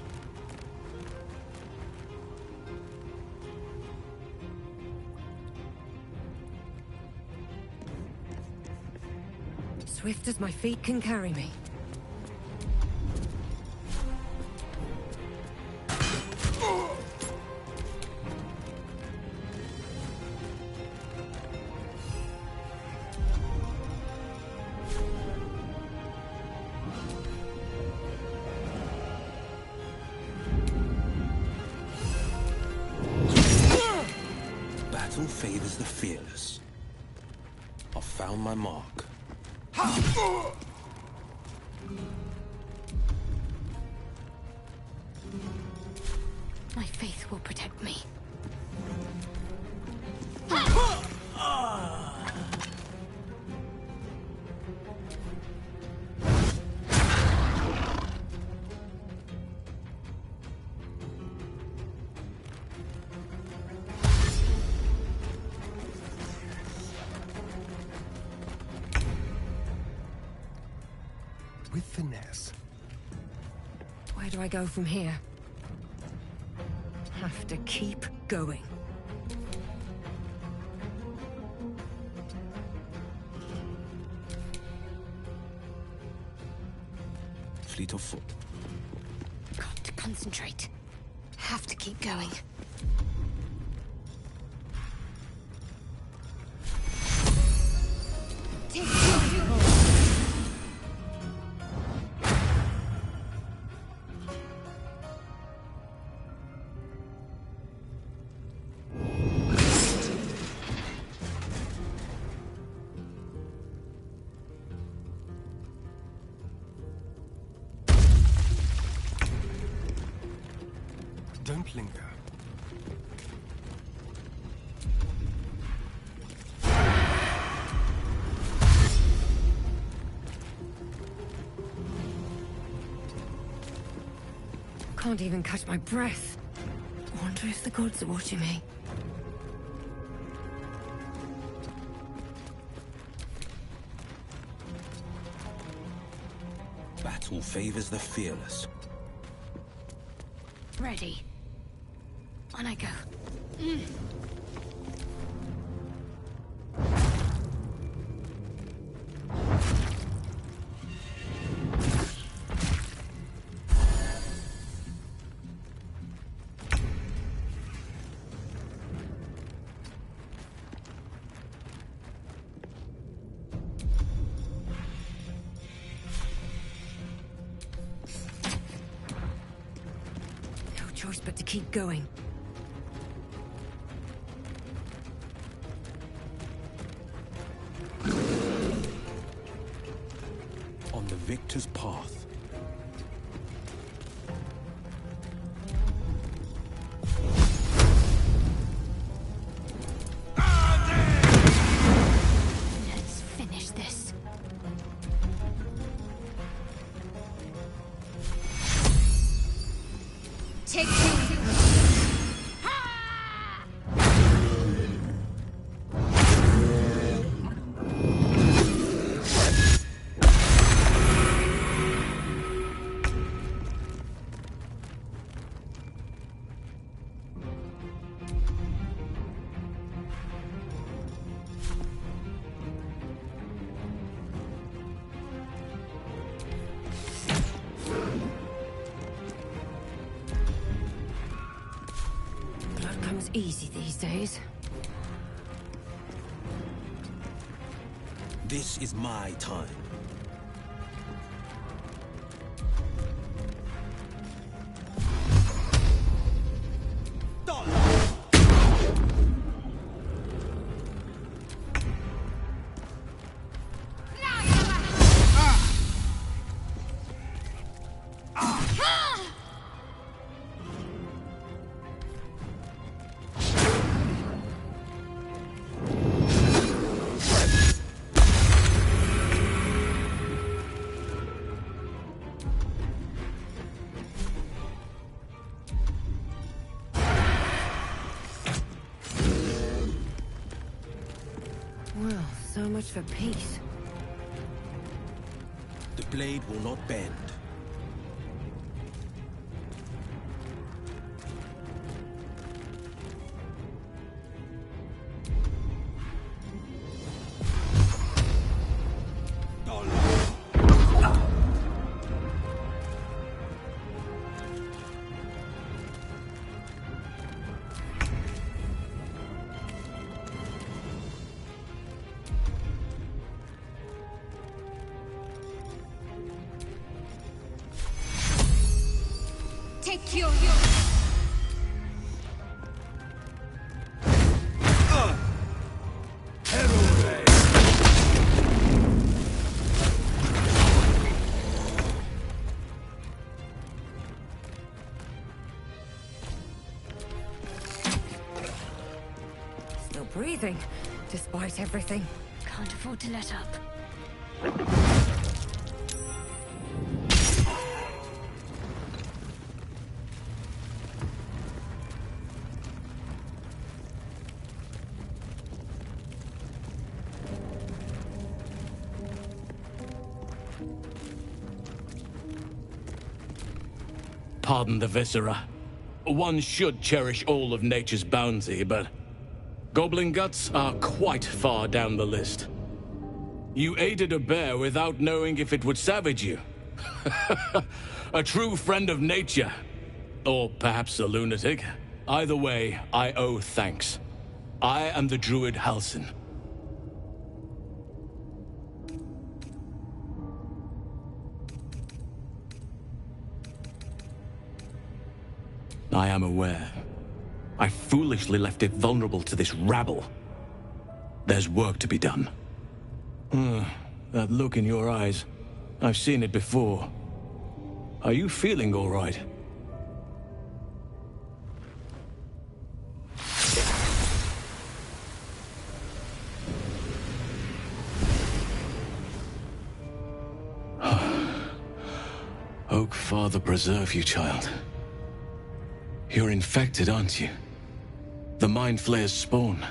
Swift as my feet can carry me. Battle favors the fearless. I've found my mark. My faith will protect me. With finesse. Where do I go from here? Have to keep going. Fleet of foot. Got to concentrate. Have to keep going. Don't linger. Can't even catch my breath. Wonder if the gods are watching me. Battle favors the fearless. Ready. On I go. No choice but to keep going. On the victor's path. Let's finish this. Take easy these days. This is my time. Well, so much for peace. The blade will not bend. Take your... Still breathing, despite everything. Can't afford to let up. Pardon the viscera. One should cherish all of nature's bounty, but goblin guts are quite far down the list. You aided a bear without knowing if it would savage you. A true friend of nature. Or perhaps a lunatic. Either way, I owe thanks. I am the druid Halsin. I am aware. I foolishly left it vulnerable to this rabble. There's work to be done. That look in your eyes. I've seen it before. Are you feeling all right? Oak Father preserve you, child. You're infected, aren't you? The Mind Flayer's spawn.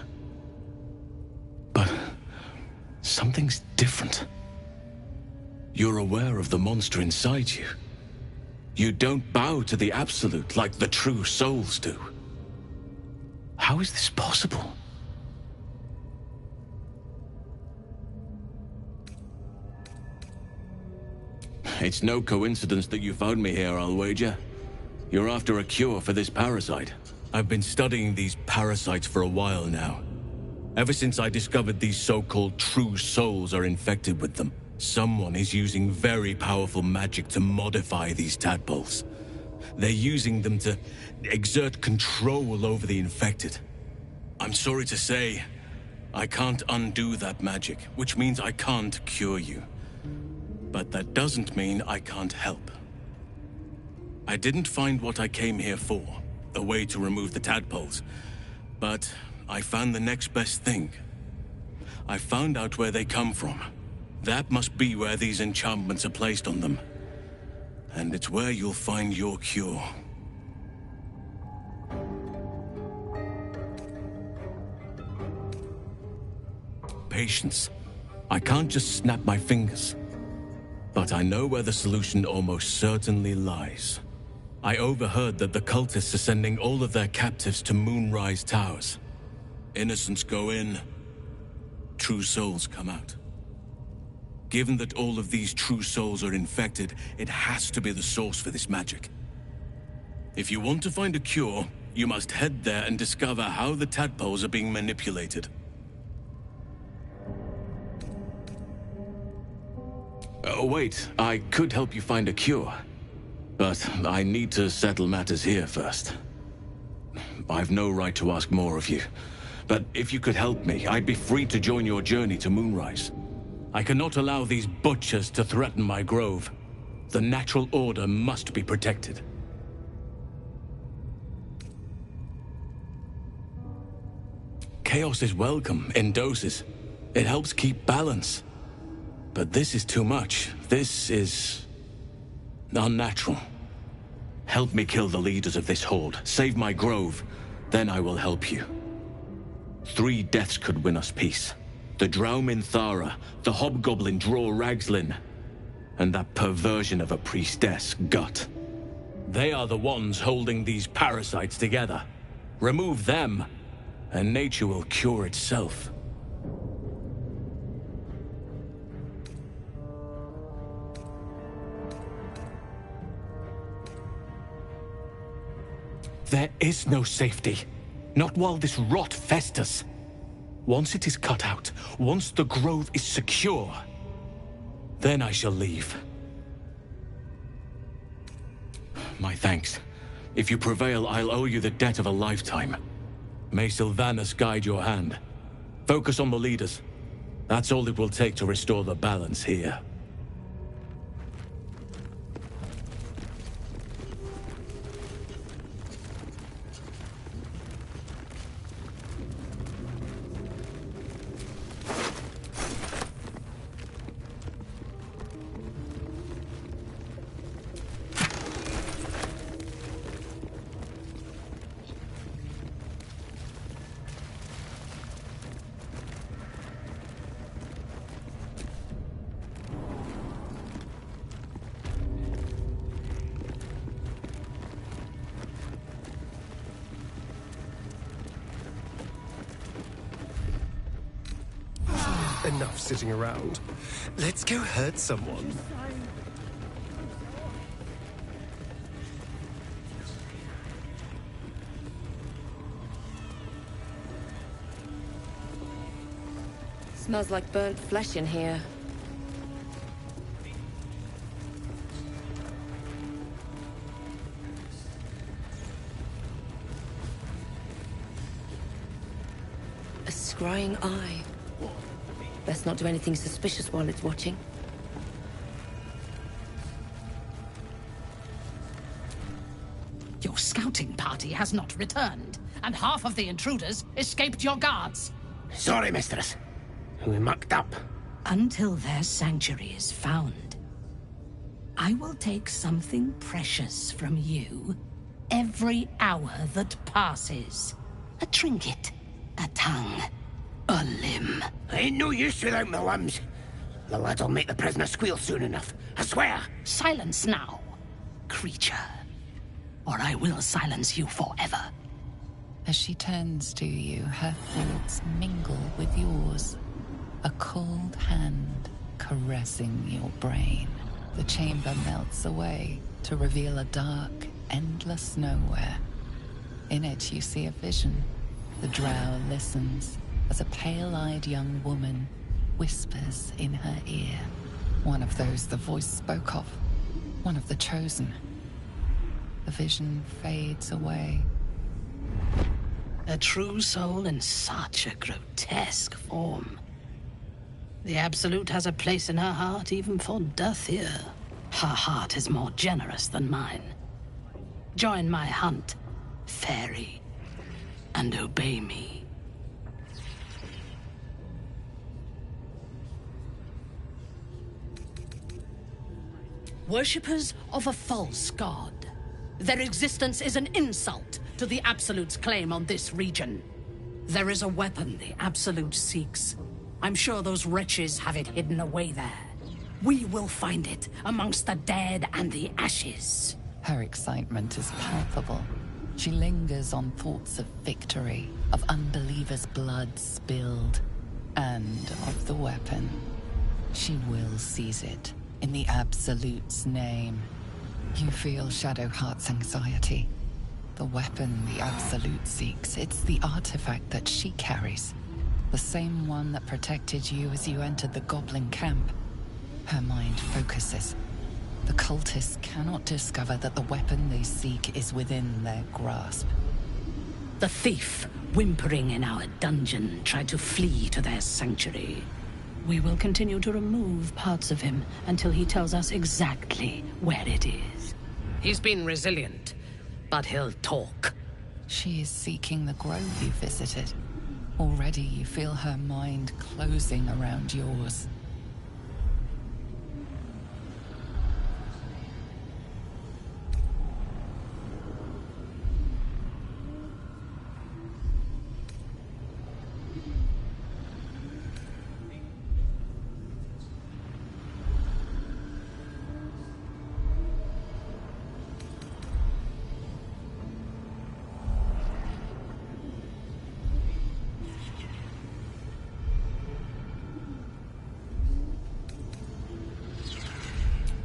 But something's different. You're aware of the monster inside you. You don't bow to the Absolute like the true souls do. How is this possible? It's no coincidence that you found me here, I'll wager. You're after a cure for this parasite. I've been studying these parasites for a while now. Ever since I discovered these so-called true souls are infected with them, someone is using very powerful magic to modify these tadpoles. They're using them to exert control over the infected. I'm sorry to say, I can't undo that magic, which means I can't cure you. But that doesn't mean I can't help. I didn't find what I came here for, a way to remove the tadpoles, but I found the next best thing. I found out where they come from. That must be where these enchantments are placed on them. And it's where you'll find your cure. Patience. I can't just snap my fingers. But I know where the solution almost certainly lies. I overheard that the cultists are sending all of their captives to Moonrise Towers. Innocents go in, true souls come out. Given that all of these true souls are infected, it has to be the source for this magic. If you want to find a cure, You must head there and discover how the tadpoles are being manipulated. Oh, wait. I could help you find a cure. But I need to settle matters here first. I've no right to ask more of you. But if you could help me, I'd be free to join your journey to Moonrise. I cannot allow these butchers to threaten my grove. The natural order must be protected. Chaos is welcome in doses. It helps keep balance. But this is too much. This is unnatural. Help me kill the leaders of this horde. Save my grove. Then I will help you. 3 deaths could win us peace. The Draumin Thara, the Hobgoblin Draw Ragslin, and that perversion of a priestess, Gut. They are the ones holding these parasites together. Remove them, and nature will cure itself. There is no safety. Not while this rot festers. Once it is cut out, once the grove is secure, then I shall leave. My thanks. If you prevail, I'll owe you the debt of a lifetime. May Sylvanus guide your hand. Focus on the leaders. That's all it will take to restore the balance here. Enough sitting around. Let's go hurt someone. Smells like burnt flesh in here. A scrying eye. Best not do anything suspicious while it's watching. Your scouting party has not returned, and half of the intruders escaped your guards. Sorry, mistress. We mucked up. Until their sanctuary is found, I will take something precious from you every hour that passes. A trinket, a tongue, a limb. Ain't no use without my limbs. The lad'll make the prisoner squeal soon enough. I swear. Silence now, creature, or I will silence you forever. As she turns to you, her thoughts mingle with yours. A cold hand caressing your brain. The chamber melts away to reveal a dark, endless nowhere. In it you see a vision. The drow listens as a pale-eyed young woman whispers in her ear. One of those the voice spoke of. One of the chosen. The vision fades away. A true soul in such a grotesque form. The Absolute has a place in her heart even for Dathir. Her heart is more generous than mine. Join my hunt, fairy, and obey me. Worshippers of a false god. Their existence is an insult to the Absolute's claim on this region. There is a weapon the Absolute seeks. I'm sure those wretches have it hidden away there. We will find it amongst the dead and the ashes. Her excitement is palpable. She lingers on thoughts of victory, of unbelievers' blood spilled, and of the weapon. She will seize it, in the Absolute's name. You feel Shadowheart's anxiety. The weapon the Absolute seeks, it's the artifact that she carries. The same one that protected you as you entered the goblin camp. Her mind focuses. The cultists cannot discover that the weapon they seek is within their grasp. The thief, whimpering in our dungeon, tried to flee to their sanctuary. We will continue to remove parts of him until he tells us exactly where it is. He's been resilient, but he'll talk. She is seeking the grove you visited. Already you feel her mind closing around yours.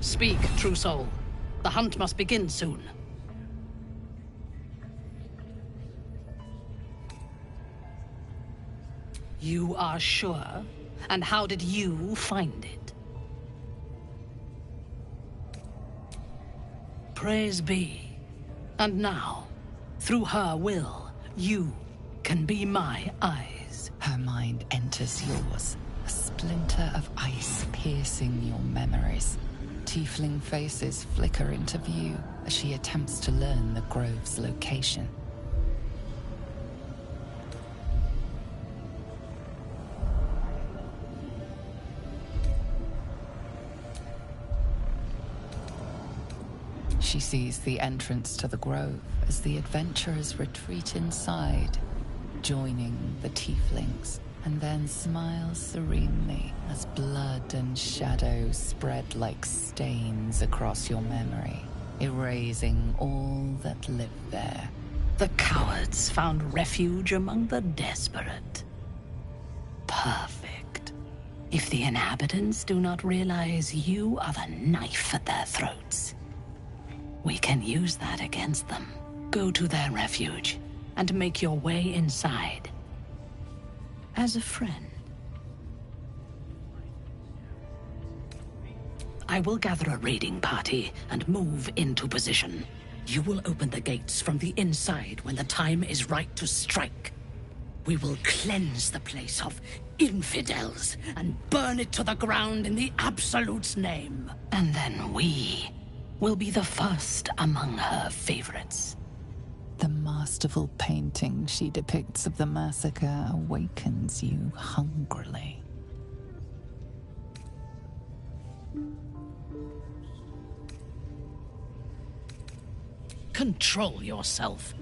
Speak, true soul. The hunt must begin soon. You are sure? And how did you find it? Praise be. And now, through her will, you can be my eyes. Her mind enters yours, a splinter of ice piercing your memories. Tiefling faces flicker into view as she attempts to learn the grove's location. She sees the entrance to the grove as the adventurers retreat inside, joining the tieflings, and then smiles serenely as blood and shadows spread like stains across your memory, erasing all that lived there. The cowards found refuge among the desperate. Perfect. If the inhabitants do not realize you are the knife at their throats, we can use that against them. Go to their refuge and make your way inside. As a friend. I will gather a raiding party and move into position. You will open the gates from the inside when the time is right to strike. We will cleanse the place of infidels and burn it to the ground in the Absolute's name. And then we will be the first among her favorites. The masterful painting she depicts of the massacre awakens you hungrily. Control yourself.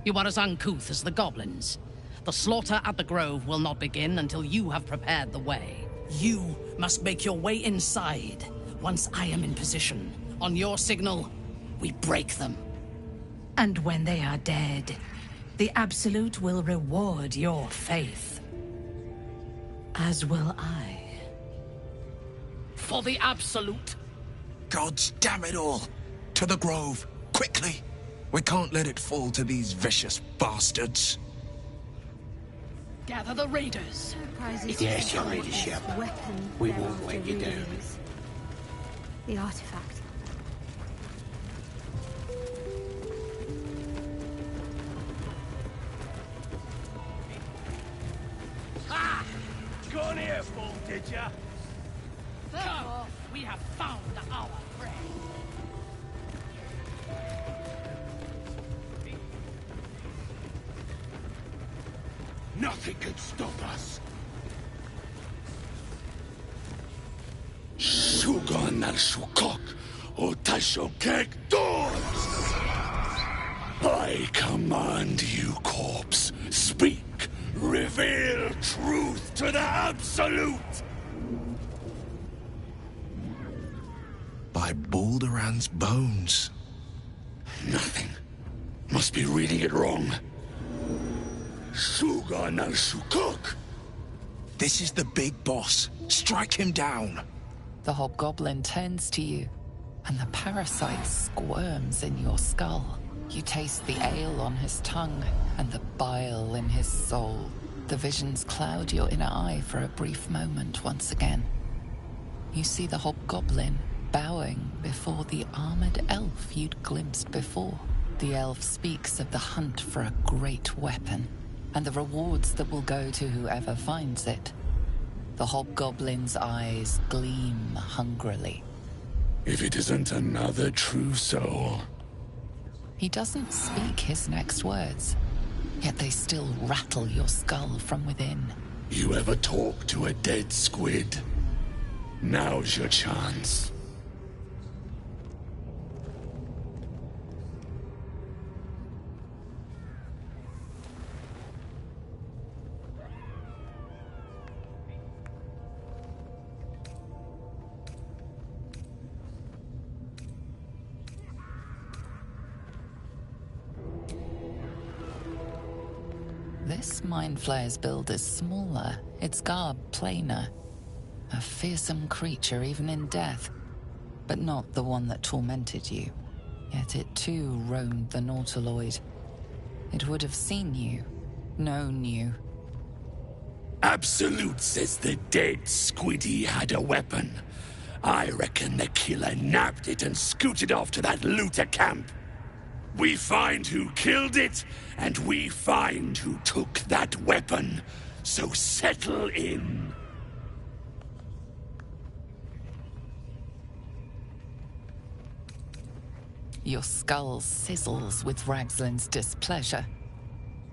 You are as uncouth as the goblins. The slaughter at the grove will not begin until you have prepared the way. You must make your way inside. Once I am in position, on your signal, we break them. And when they are dead, the Absolute will reward your faith. As will I. For the Absolute. Gods damn it all! To the grove, quickly! We can't let it fall to these vicious bastards. Gather the raiders. Yes, your ladyship. We won't let you down. The artifact. Ha! Gone here, fool, did ya? Come, we have found our prey. Nothing can stop us. Shugon al Shukok, Otashokek Doors! I command you, corpse. Speak. Reveal truth to the Absolute! By Balduran's bones. Nothing. Must be reading it wrong. Shugon al Shukok! This is the big boss. Strike him down. The hobgoblin turns to you, and the parasite squirms in your skull. You taste the ale on his tongue and the bile in his soul. The visions cloud your inner eye for a brief moment once again. You see the hobgoblin bowing before the armored elf you'd glimpsed before. The elf speaks of the hunt for a great weapon and the rewards that will go to whoever finds it. The hobgoblin's eyes gleam hungrily. If it isn't another true soul. He doesn't speak his next words, yet they still rattle your skull from within. You ever talk to a dead squid? Now's your chance. This Mind Flayer's build is smaller, its garb plainer. A fearsome creature even in death, but not the one that tormented you. Yet it too roamed the Nautiloid. It would have seen you, known you. Absolute says the dead squiddy had a weapon. I reckon the killer nabbed it and scooted off to that looter camp. We find who killed it, and we find who took that weapon. So settle in. Your skull sizzles with Ragslin's displeasure.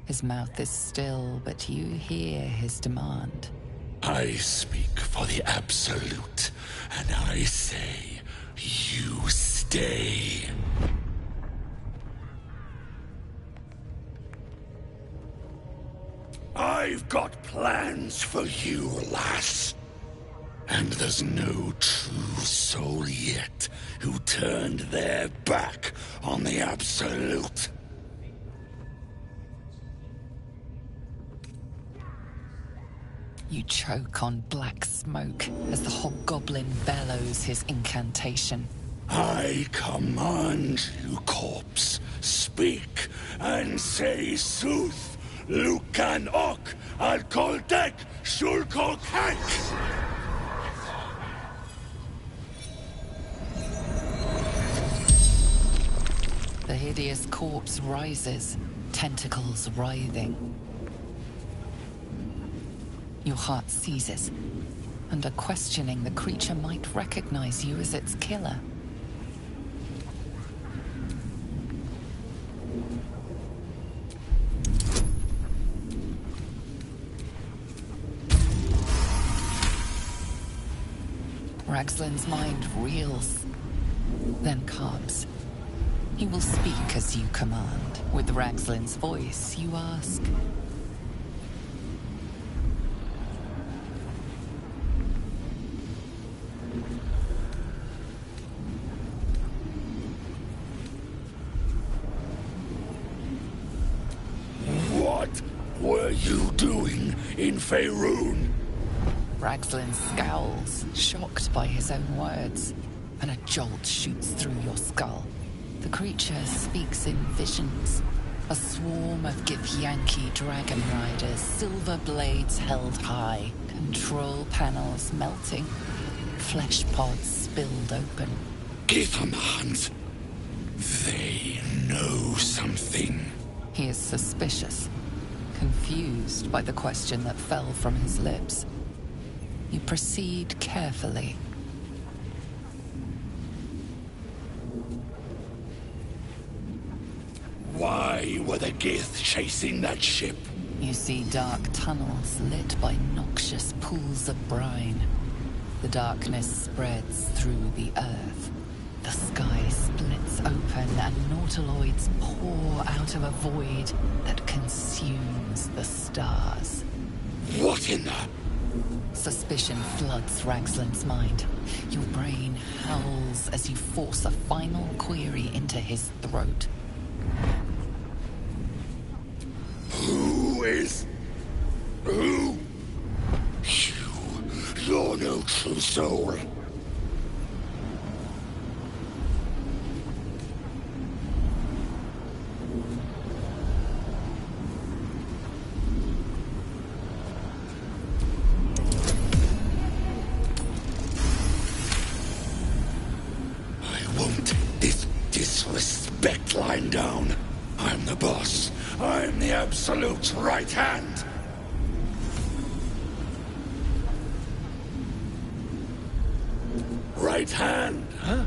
His mouth is still, but you hear his demand. I speak for the Absolute, and I say, you stay. I've got plans for you, lass. And there's no true soul yet who turned their back on the Absolute. You choke on black smoke as the hobgoblin bellows his incantation. I command you, corpse, speak and say sooth. Lucan ok al koldek shulko kek. The hideous corpse rises, tentacles writhing. Your heart seizes. Under questioning, the creature might recognize you as its killer. Ragslin's mind reels, then calms. He will speak as you command. With Ragslin's voice, you ask. What were you doing in Faerun? Ragslin scowls, shocked by his own words, and a jolt shoots through your skull. The creature speaks in visions. A swarm of Githyanki dragon riders, silver blades held high, control panels melting, flesh pods spilled open. Githemans, they know something. He is suspicious, confused by the question that fell from his lips. You proceed carefully. Why were the Gith chasing that ship? You see dark tunnels lit by noxious pools of brine. The darkness spreads through the earth. The sky splits open and nautiloids pour out of a void that consumes the stars. What in the... Suspicion floods Ragslin's mind. Your brain howls as you force a final query into his throat. Who is... Who? You're no true soul. down. I'm the boss. I'm the absolute right hand. Right hand, huh?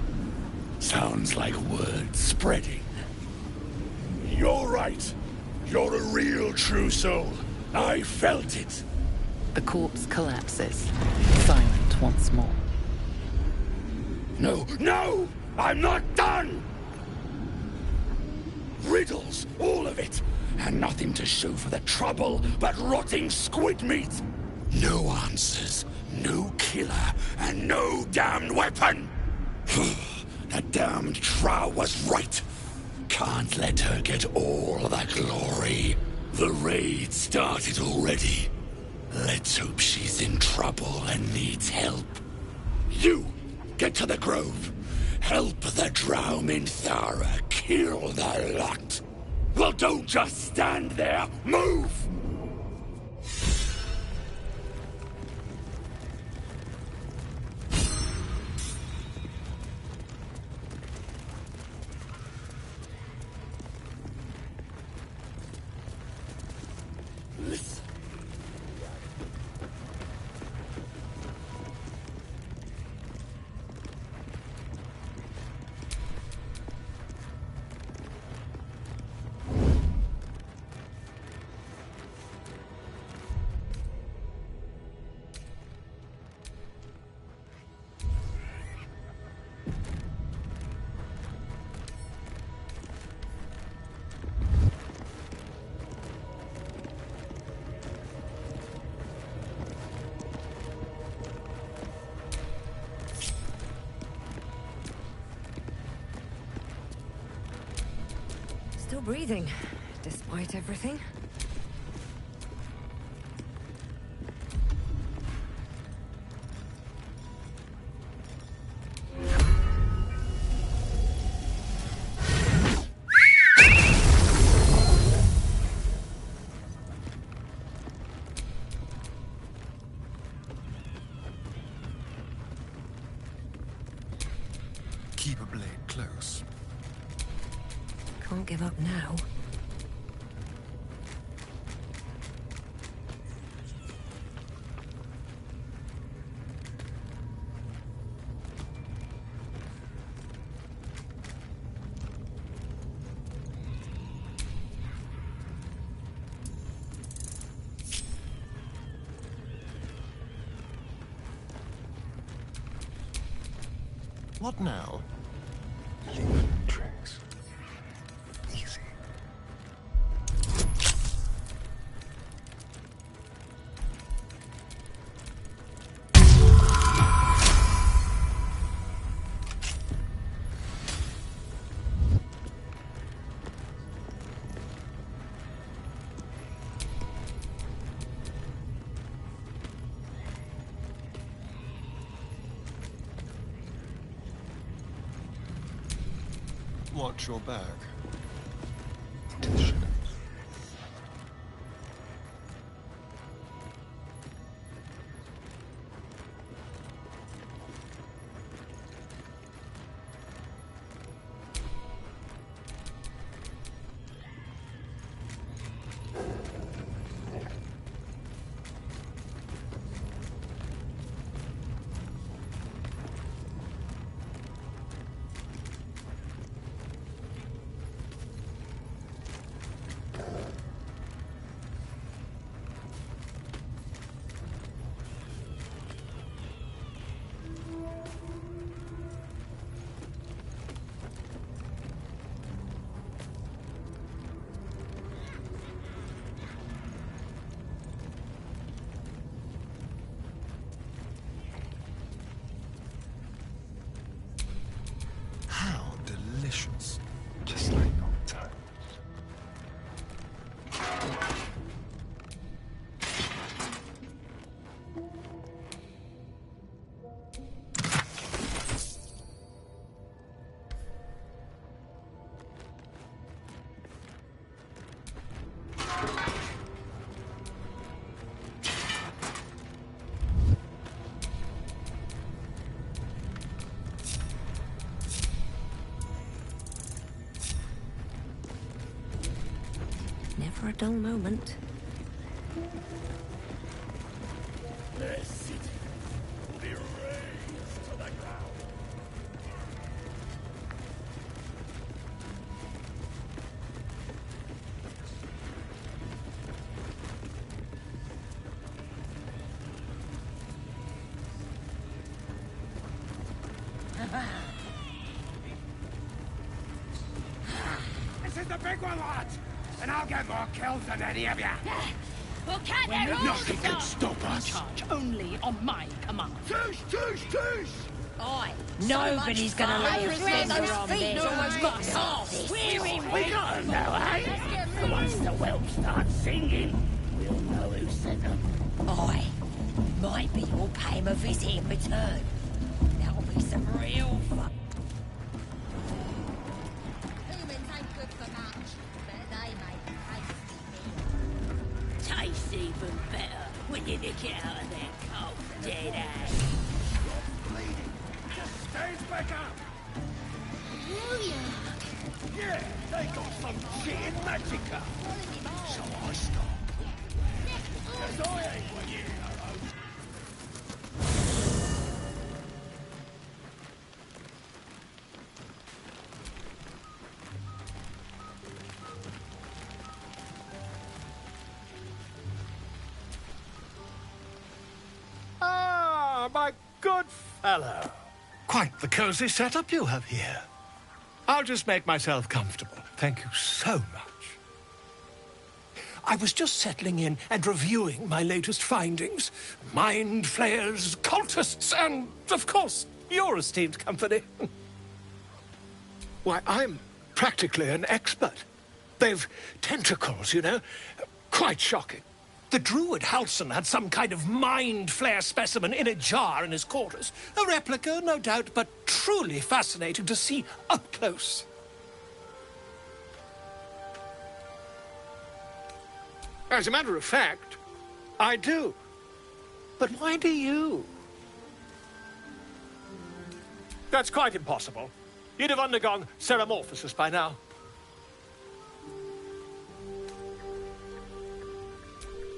Sounds like word spreading. You're right. You're a real true soul. I felt it. The corpse collapses, silent once more. No, no! I'm not done! Riddles, all of it. And nothing to show for the trouble but rotting squid meat. No answers, no killer, and no damned weapon. That damned Trow was right. Can't let her get all the glory. The raid started already. Let's hope she's in trouble and needs help. You, get to the grove. Help the Drow Minthara kill the lot. Well, don't just stand there. Move! Listen. Still breathing, despite everything. Keep a blade close. Can't give up now. What now? Leaving tricks. Easy. Watch your back. Into the shadows. Never a dull moment. The city will be razed to the ground. This is the big one, lads! And I'll get more kills than any of you! We'll cut their rules, Nothing can stop us. Charge only on my command. Tush, tush, tush! Oi! Nobody's gonna lay a finger on this. Almost got sauce. We're in. We got 'em now, eh? Once the whelp starts singing, we'll know who sent them. Oi, maybe we'll pay him a visit in return. That'll be some real fun. Humans ain't good for much, but they make tasty meal. Tastes even better when you nick it out of their cold dead ass. Stays back up! Yeah, they got some shit in Magica. So I stop. Cause I ain't what you know. Ah, my good fellow. Quite the cozy setup you have here. I'll just make myself comfortable. Thank you so much. I was just settling in and reviewing my latest findings. Mind flayers, cultists, and, of course, your esteemed company. Why, I'm practically an expert. They've tentacles, you know. Quite shocking. The druid Halson had some kind of mind flare specimen in a jar in his quarters. A replica, no doubt, but truly fascinating to see up close. As a matter of fact, I do. But why do you? That's quite impossible. You'd have undergone ceramorphosis by now.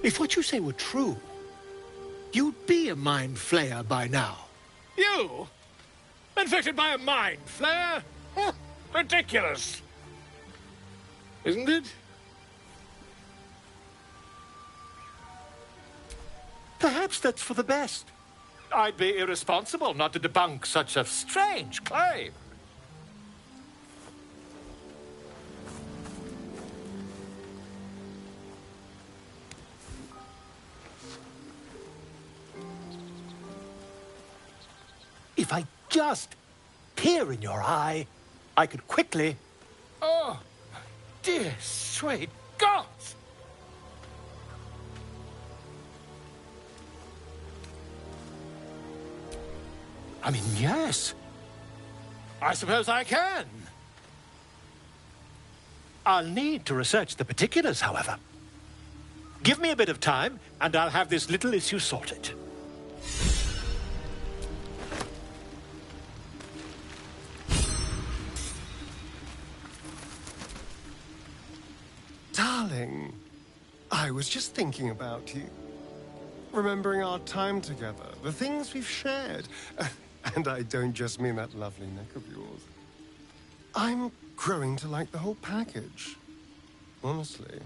If what you say were true, you'd be a mind flayer by now. You? Infected by a mind flayer? Huh, ridiculous. Isn't it? Perhaps that's for the best. I'd be irresponsible not to debunk such a strange claim. If I just peer in your eye, I could quickly... Oh, dear sweet gods! I mean, yes. I suppose I can. I'll need to research the particulars, however. Give me a bit of time, and I'll have this little issue sorted. Darling, I was just thinking about you. Remembering our time together, the things we've shared. And I don't just mean that lovely neck of yours. I'm growing to like the whole package. Honestly.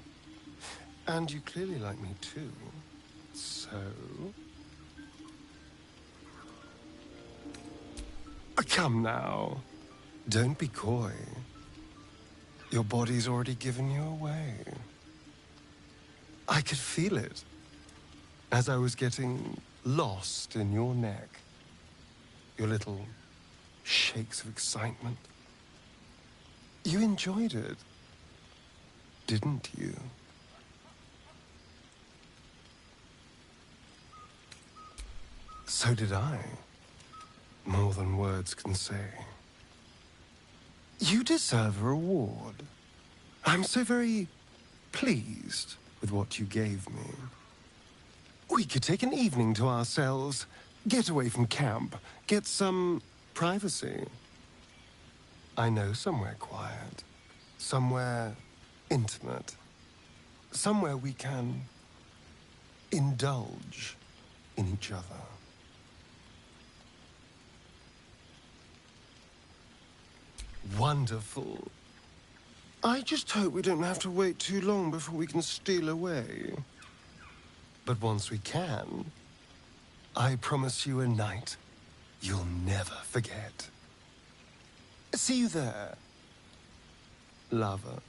And you clearly like me too. So... Come now. Don't be coy. Your body's already given you away. I could feel it as I was getting lost in your neck. Your little shakes of excitement. You enjoyed it, didn't you? So did I. More than words can say. You deserve a reward. I'm so very pleased with what you gave me. We could take an evening to ourselves, get away from camp, get some privacy. I know somewhere quiet, somewhere intimate, Somewhere we can indulge in each other. Wonderful. I just hope we don't have to wait too long before we can steal away. But once we can, I promise you a night you'll never forget. See you there, lover.